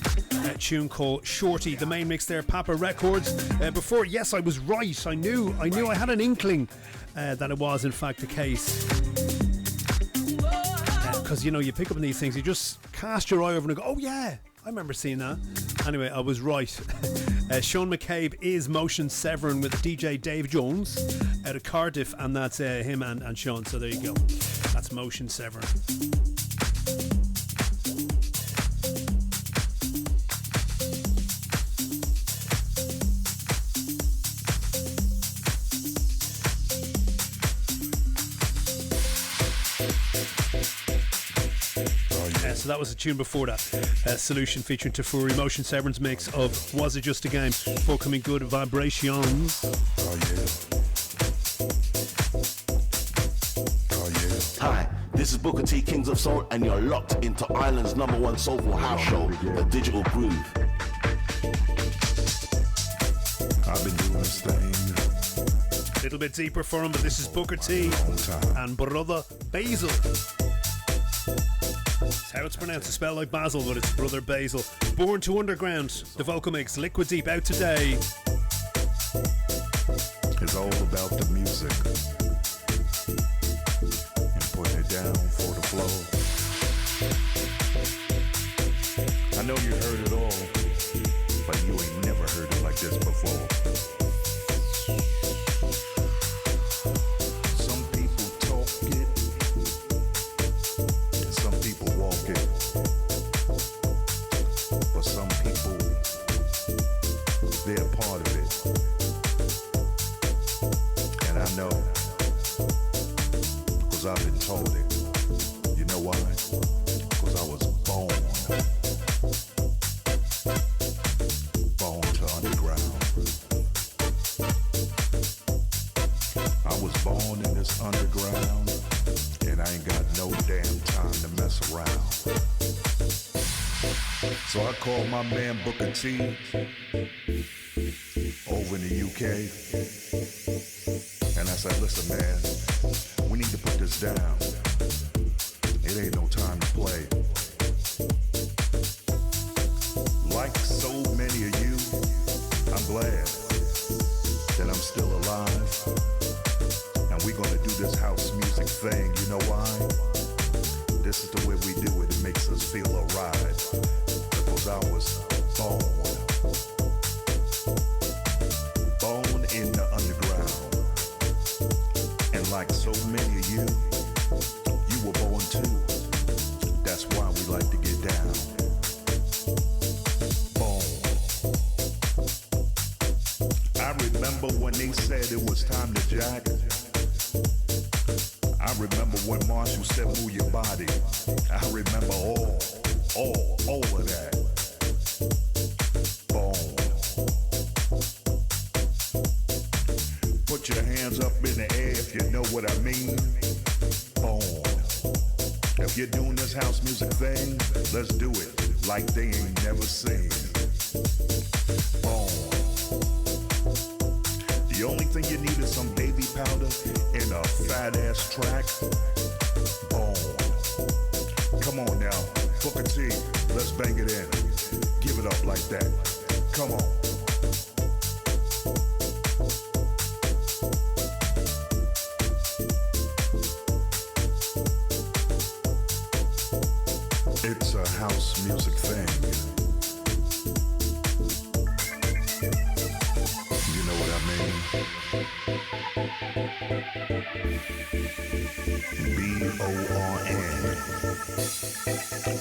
tune called Shorty, the main mix there, Papa Records. Before, yes, I was right, I knew I had an inkling that it was in fact the case, because you know, you pick up on these things, you just cast your eye over and go, oh yeah, I remember seeing that. Anyway, I was right. Sean McCabe is Motion Severing with DJ Dave Jones out of Cardiff, and that's him and Sean. So there you go. That's Motion Severing. So that was a tune before that. Solution featuring Tafuri, Motion Severance mix of Was It Just a Game? Forthcoming Good Vibrations. Oh yeah. Hi, this is Booker T, Kings of Soul, and you're locked into Ireland's #1 soulful house show, The Digital Groove. I've been doing this thing. A little bit deeper for him, but this is Booker T and Brother Basil. That's how it's pronounced. It's spelled like Basil, but it's Brother Basil. Born to Underground, the vocal mix, Liquid Deep, out today. It's all about the music and putting it down for the flow. I know you heard it all, but you ain't never heard it like this before. Some people talk it, and some people walk it, but some people, they're part of it. And I know, because I've been told it. You know why? Because I was born to underground. I was born in this underground, and I ain't got no damn time to mess around. So I called my man Booker T over in the UK, and I said, listen man, we need to put this down. It ain't no time to play. Like so many of you, I'm glad that I'm still alive, and we're gonna do this house music thing. You know why? This is the way we do it. It makes us feel alright, because I was born in the underground, and like so many of you, you were born too. That's why we like to get down. I remember when they said it was time to jack. I remember when Marshall said move your body. I remember all of that. Boom. Put your hands up in the air if you know what I mean. Boom. If you're doing this house music thing, let's do it like they ain't never seen. Boom. The only thing you need is some baby powder and a fat ass track. Boom. Come on now, Booker T, let's bang it in. Give it up like that. Come on. It's a house music thing. You know what I mean? B-O-R-N.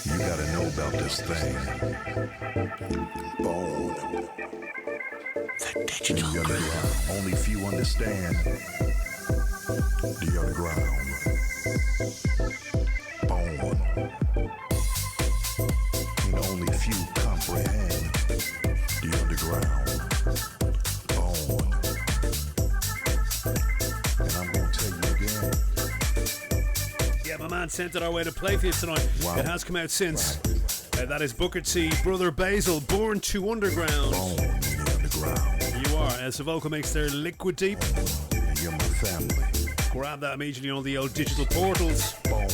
You gotta know about this thing. Bone. The digital underground. Only few understand the underground. Bone. And only few comprehend the underground. Bone. And I'm gonna tell you again. Yeah, my man sent it our way to play for you tonight. Wow. It has come out since. That is Booker T, Brother Basil, Born to Underground. Bone in the underground. You are, as the vocal makes their Liquid Deep. And you're my family. Grab that immediately on the old digital portals. Bone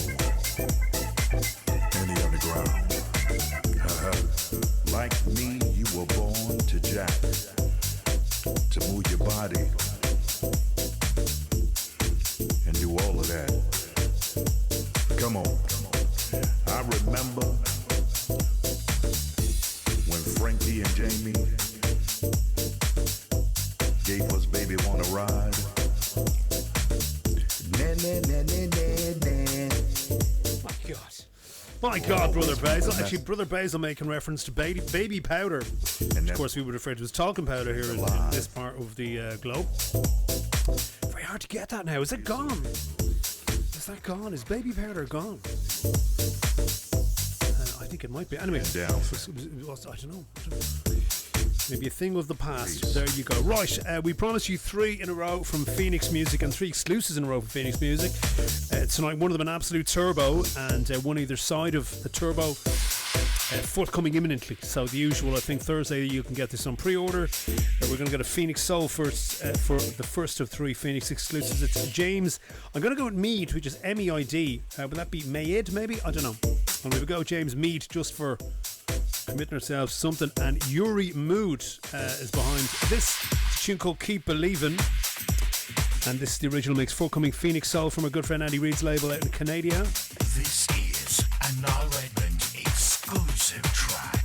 in the underground. Like me, you were born to jack, to move your body and do all of that. Come on. I remember when Frankie and Jamie gave us Baby Wanna Ride. My God, Brother Basil. Actually, Brother Basil making reference to baby powder. Of course, we would refer to as talcum powder here in this part of the globe. Very hard to get that now. Is it gone? Is that gone? Is baby powder gone? I think it might be. Anyway, I don't know. Maybe a thing of the past. There you go. Right, we promised you 3 in a row from Phoenix Music and 3 exclusives in a row from Phoenix Music. Tonight, one of them an absolute turbo and one either side of the turbo. Forthcoming imminently. So the usual, I think Thursday you can get this on pre-order. We're going to get a Phoenix Soul first for the first of 3 Phoenix exclusives. It's James. I'm going to go with Mead, which is MEID. Would that be Mayid maybe? I don't know. I'm going to go James Mead just for committing ourselves to something. And Yuri Mood is behind this. It's a tune called Keep Believin'. And this is the original mix. Forthcoming Phoenix Soul from our good friend Andy Reid's label out in Canada. This is a Niall Redmond exclusive track.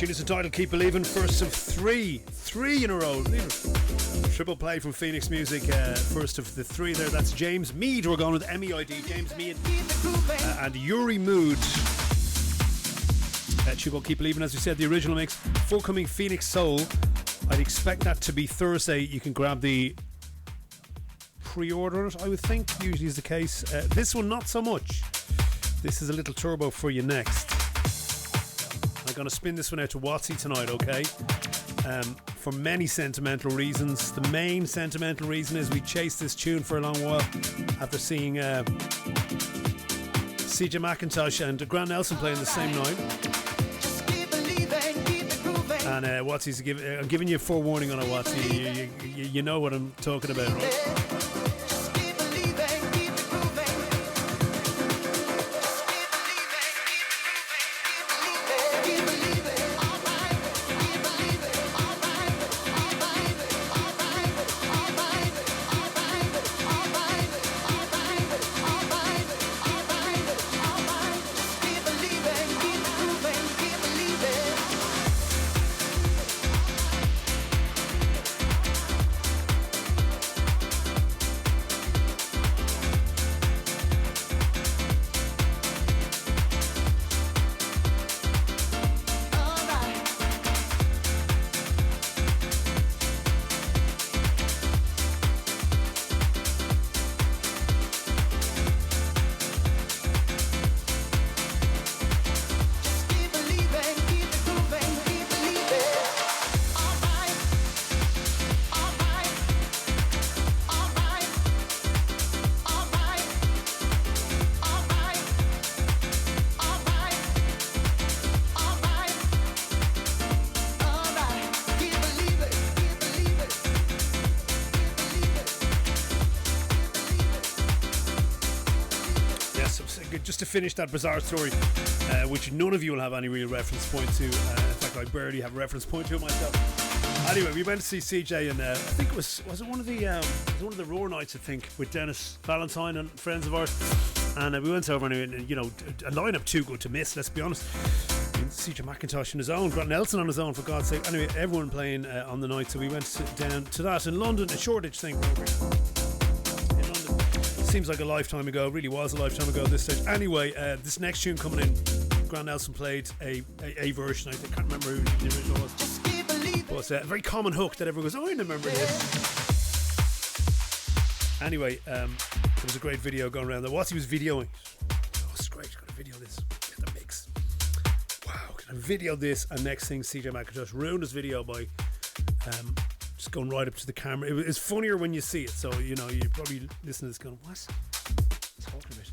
Tune is entitled Keep Believin', first of three in a row. Triple play from Phoenix Music, first of the 3 there. That's James Mead. We're going with MEID, James Mead, and Yuri Mood. Tune called Keep Believin', as we said, the original mix. Forthcoming Phoenix Soul. I'd expect that to be Thursday. You can grab the pre-order, I would think, usually is the case. This one, not so much. This is a little turbo for you next. I'm going to spin this one out to Watsy tonight, okay? For many sentimental reasons. The main sentimental reason is we chased this tune for a long while after seeing CJ McIntosh and Grant Nelson playing the same night. And Watsy's I'm giving you a forewarning on it, Watsy. You know what I'm talking about, right? To finish that bizarre story, which none of you will have any real reference point to. In fact, I barely have a reference point to it myself. Anyway, we went to see CJ, and I think it was it one of the Roar nights, I think, with Dennis Valentine and friends of ours. And we went over, and you know, a lineup too good to miss. Let's be honest. CJ McIntosh on his own, Grant Nelson on his own, for God's sake. Anyway, everyone playing on the night, so we went down to that in London, a Shoreditch thing. Seems like a lifetime ago. It really was a lifetime ago at this stage. Anyway, this next tune coming in, Grant Nelson played a version. I can't remember who the original was, but a very common hook that everyone goes, oh, I remember this. Anyway, there was a great video going around there. Watsy was videoing. Oh, it's great. Got to video this. Get the mix. Wow, can I video this? And next thing, CJ McIntosh ruined his video by just going right up to the camera. It's funnier when you see it, so you know you probably listen to this going, what's talking about?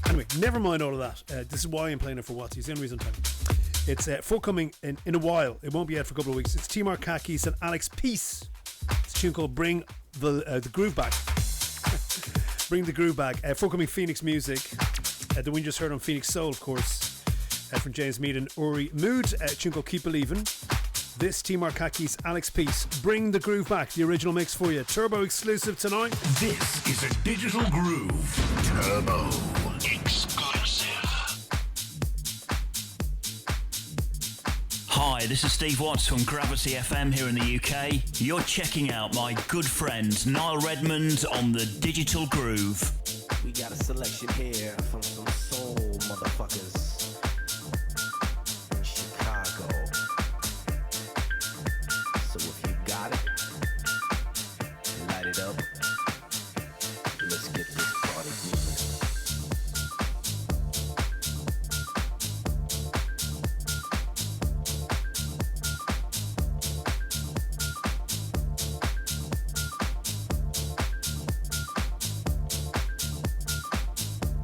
Anyway, never mind all of that. This is why I'm playing it for Watsy. It's the only reason I'm playing it. It's forthcoming in a while. It won't be out for a couple of weeks. It's Timar Kakis and Alex Peace. It's a tune called Bring the Groove Back. Bring the Groove Back. Forthcoming Phoenix Music. The one you just heard on Phoenix Soul, of course, from James Mead and Uri Mood. A tune called Keep Believin'. This Timar Kakis, Alex Peace, Bring the Groove Back, the original mix for you. Turbo exclusive tonight. This is a Digital Groove Turbo exclusive. Hi, this is Steve Watts from Gravity FM here in the UK. You're checking out my good friend Niall Redmond on the Digital Groove. We got a selection here from some soul motherfuckers. Up. Let's get this party moving.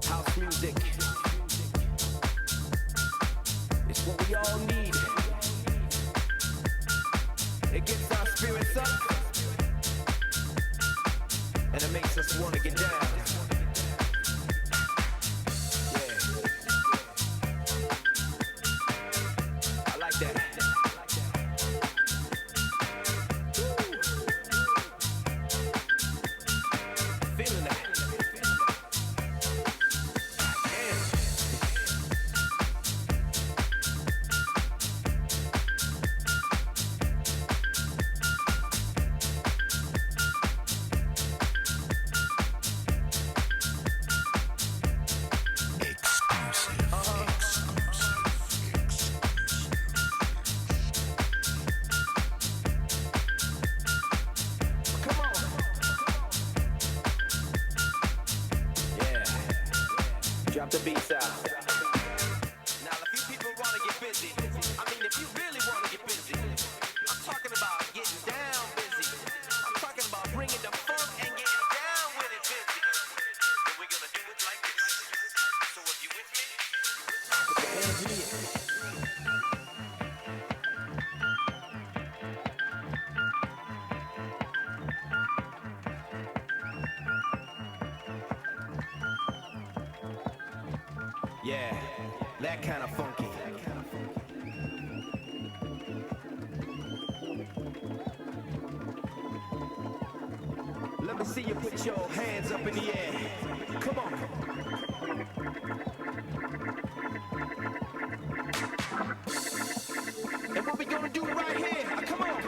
House music. It's what we all need. It gets our spirits up. And it makes us wanna get down. Yeah. I like that. Feeling that. Drop the beats out. Now a few people wanna get busy. I mean Yeah, that kind of funky. Let me see you put your hands up in the air. Come on. And what we gonna do right here? Come on.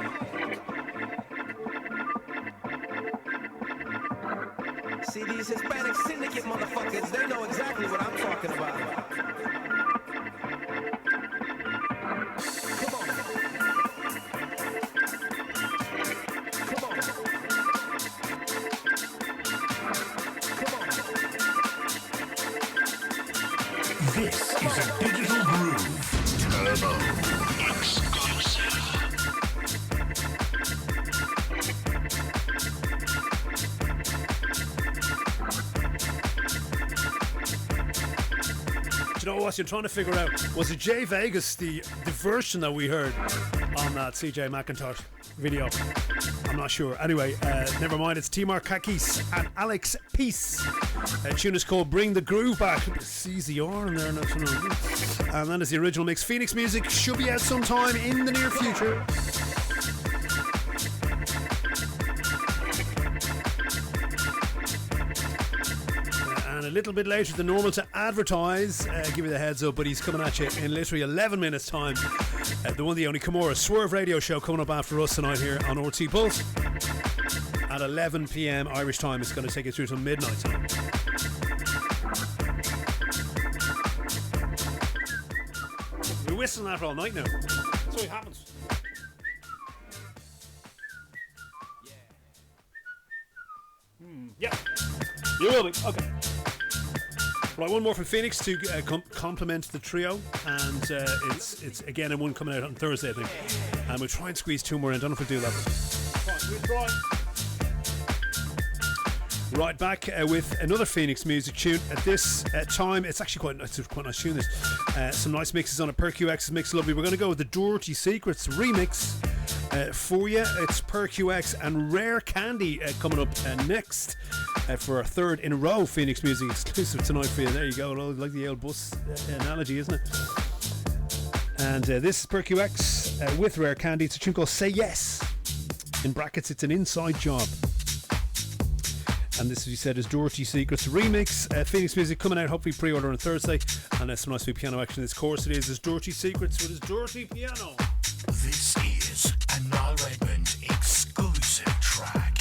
See these Hispanic syndicate motherfuckers, they know exactly what I'm talking about. Come on. Come on. Come on. This is a digital groove. Turbo exclusive. Do you know what you're trying to figure out? Was it Jay Vegas, the version that we heard on that CJ McIntosh video? I'm not sure. Anyway, never mind. It's Timur Kakis and Alex Peace. Tune is called Bring the Groove Back. CZR in there. And that is the original mix. Phoenix Music should be out sometime in the near future. And a little bit later than normal to advertise, give you the heads up, but he's coming at you in literally 11 minutes time. The one, the only Kimura Swerve radio show coming up after us tonight here on RTE Pulse at 11 p.m. Irish time. It's going to take you through till midnight time. We're whistling that for all night now. That's what happens. Yeah, you will be. Okay. Right, one more from Phoenix to complement the trio, and it's again in one coming out on Thursday, I think. And we'll try and squeeze two more in. Don't know if we'll do that. We'll try. Right, back with another Phoenix music tune. At this time, it's actually quite nice tune. This some nice mixes on it. PerQX's mix, lovely. We're going to go with the Dirty Secrets remix for you. It's PerQX and Rare Candy coming up next. For our third in a row Phoenix Music exclusive tonight for you. There you go. Like the old bus analogy, isn't it? And this is PerQX with Rare Candy. It's a tune called Say Yes. In brackets, it's an inside job. And this, as you said, is Dirty Secrets remix. Phoenix Music coming out, hopefully pre-order on Thursday. And some nice piano action. This chorus it is Dirty Secrets with his dirty piano. This is a Niall Redmond exclusive track.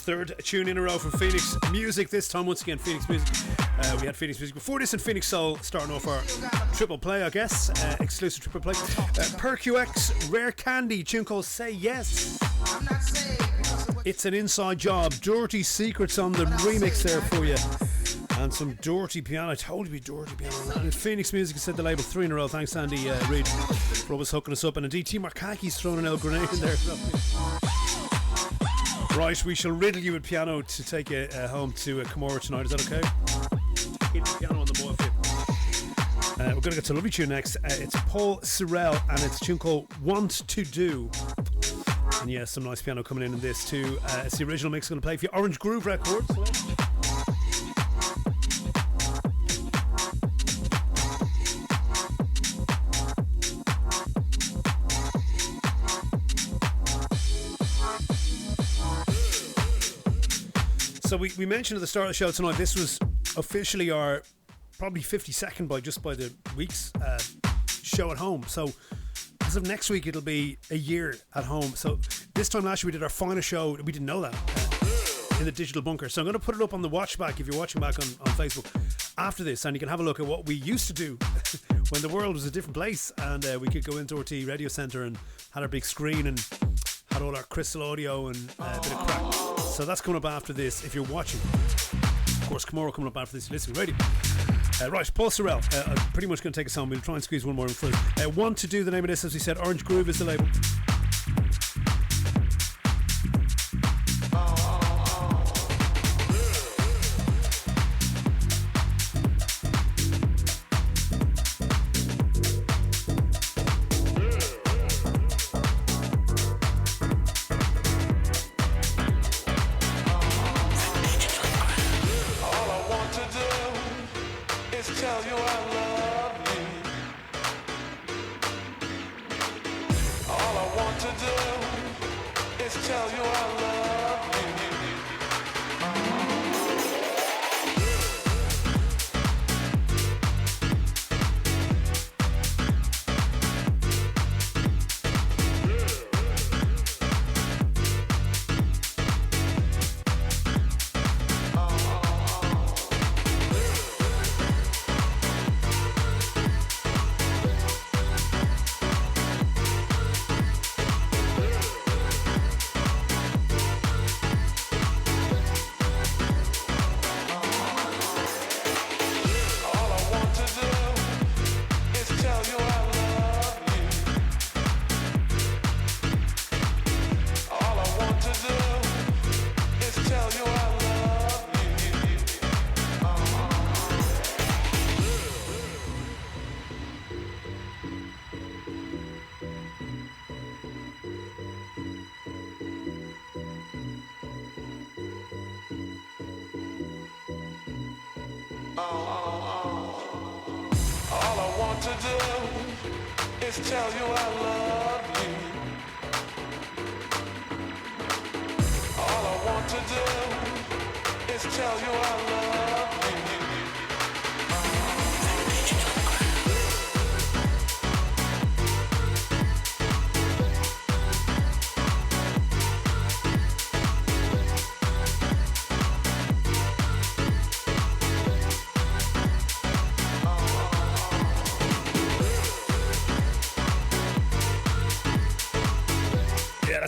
Third tune in a row from Phoenix Music. This time, once again, Phoenix Music. We had Phoenix Music before this and Phoenix Soul starting off our triple play, I guess. Exclusive triple play. PerQX, Rare Candy, tune called Say Yes. It's an inside job. Dirty Secrets on the remix there for you. And some dirty piano. I told you it'd be dirty piano. And Phoenix Music said the label 3 in a row. Thanks, Andy Reid, for always hooking us up. And indeed, T. Markaki's throwing an L grenade in there. Right, we shall riddle you with piano to take you home to Camorra tonight. Is that okay? Hit the piano on the board for you. We're going to get to a lovely tune next. It's Paul Sorrell, and it's a tune called Want to Do. And yeah, some nice piano coming in this too. It's the original mix. I'm going to play for you. Orange Groove Records. So we mentioned at the start of the show tonight, this was officially our probably 52nd by the week's show at home. So as of next week, it'll be a year at home. So this time last year, we did our final show. We didn't know that in the Digital Bunker. So I'm going to put it up on the watch back if you're watching back on Facebook after this, and you can have a look at what we used to do when the world was a different place, and we could go into RTE Radio Centre and had our big screen and had all our crystal audio and a bit of crap. So that's coming up after this if you're watching. Of course, Camorra coming up after this, listening radio. Right, Paul Sorrell, I'm pretty much going to take us home. We'll try and squeeze one more in first. Want to Do, the name of this, as we said. Orange Groove is the label.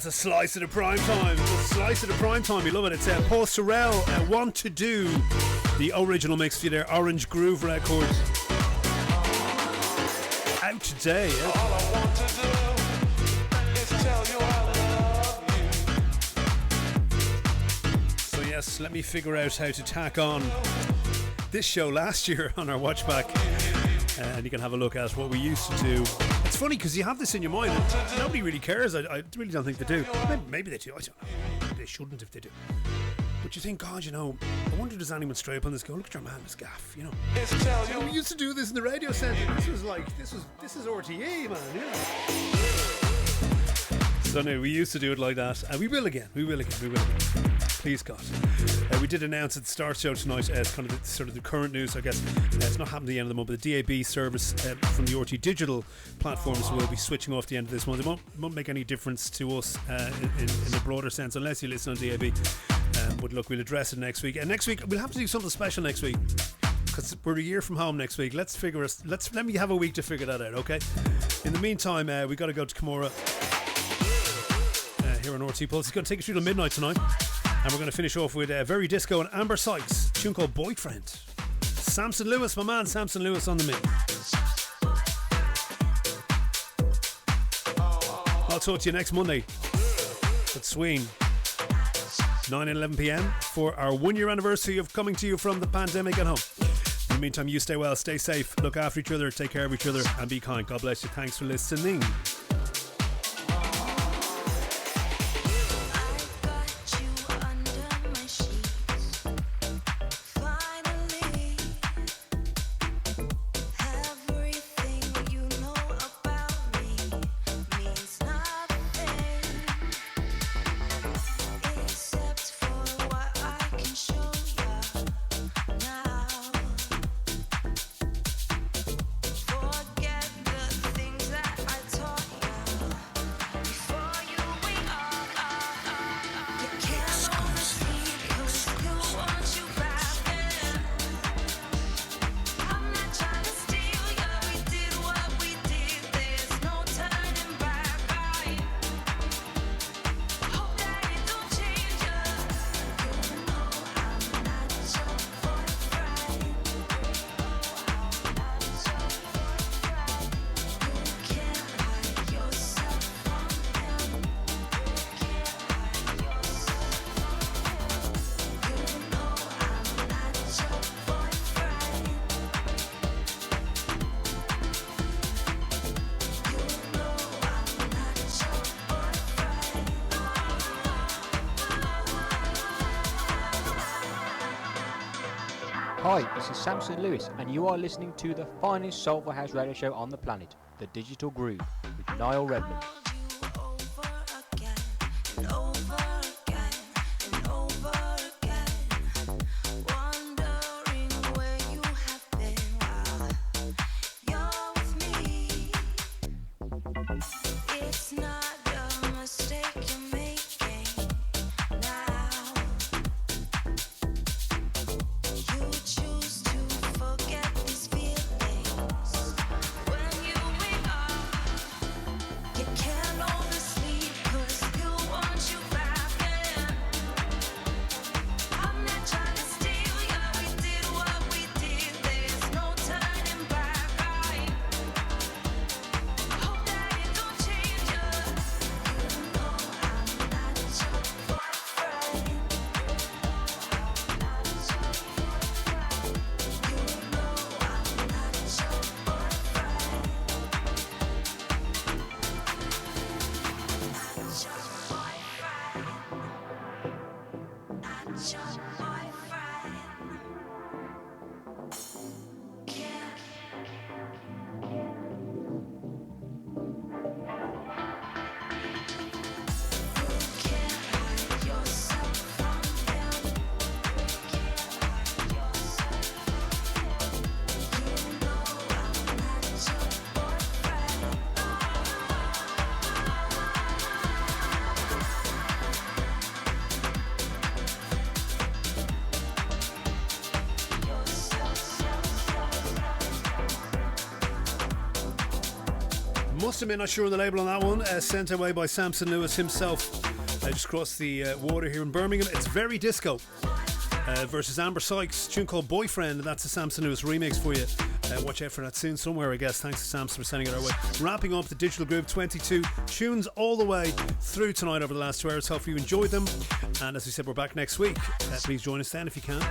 A slice of the prime time. It's a slice of the prime time. You love it. It's Paul Sorrell, Want to Do, the original mix for you there. Orange Groove Records. Out today. Yeah? All I want to do is tell you I love you. So yes, let me figure out how to tack on this show last year on our watch back, and you can have a look at what we used to do. It's funny because you have this in your mind and nobody really cares. I really don't think they do. Maybe they do. I don't know. Maybe they shouldn't if they do. But you think, God, I wonder does anyone straight up on this go, look at your man, this gaff, we used to do this in the radio centre. This is RTE, man, So no, we used to do it like that, and we will again. Please God. We did announce at the start show tonight as kind of the current news, I guess. It's not happening at the end of the month, but the DAB service from the RTE digital platforms will be switching off the end of this month. It won't make any difference to us in the broader sense unless you listen on DAB. But look, we'll address it next week. And next week we'll have to do something special next week because we're a year from home next week. Let me have a week to figure that out, okay? In the meantime, we got to go to Camorra here on RTE Pulse. It's going to take us through till midnight tonight. And we're going to finish off with Very Disco and Amber Sykes, a tune called Boyfriend. Samson Lewis, my man Samson Lewis on the mix. I'll talk to you next Monday at Sween, 9 and 11 p.m. for our 1 year anniversary of coming to you from the pandemic at home. In the meantime, you stay well, stay safe, look after each other, take care of each other, and be kind. God bless you. Thanks for listening. Hi, this is Samson Lewis, and you are listening to the finest soulful house radio show on the planet, The Digital Groove, with Niall Redmond. Must have been not sure on the label on that one. Sent away by Samson Lewis himself. Just across the water here in Birmingham. It's Very Disco versus Amber Sykes. Tune called Boyfriend, and that's a Samson Lewis remix for you. Watch out for that soon somewhere, I guess. Thanks to Samson for sending it our way. Wrapping up the Digital Groove, 22 tunes all the way through tonight over the last 2 hours. Hopefully you enjoyed them. And as we said, we're back next week. Please join us then if you can.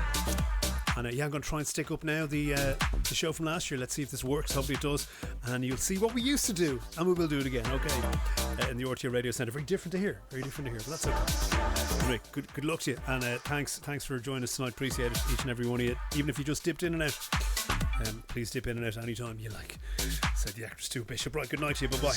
And I'm going to try and stick up now the show from last year. Let's see if this works. Hopefully it does. And you'll see what we used to do, and we will do it again, okay? In the RTE Radio Centre. Very different to here. Very different to here, but that's okay. Anyway, good luck to you. And thanks for joining us tonight. Appreciate it, each and every one of you. Even if you just dipped in and out. Please dip in and out anytime you like. Said the actress too, Bishop. Right, good night to you. Bye-bye.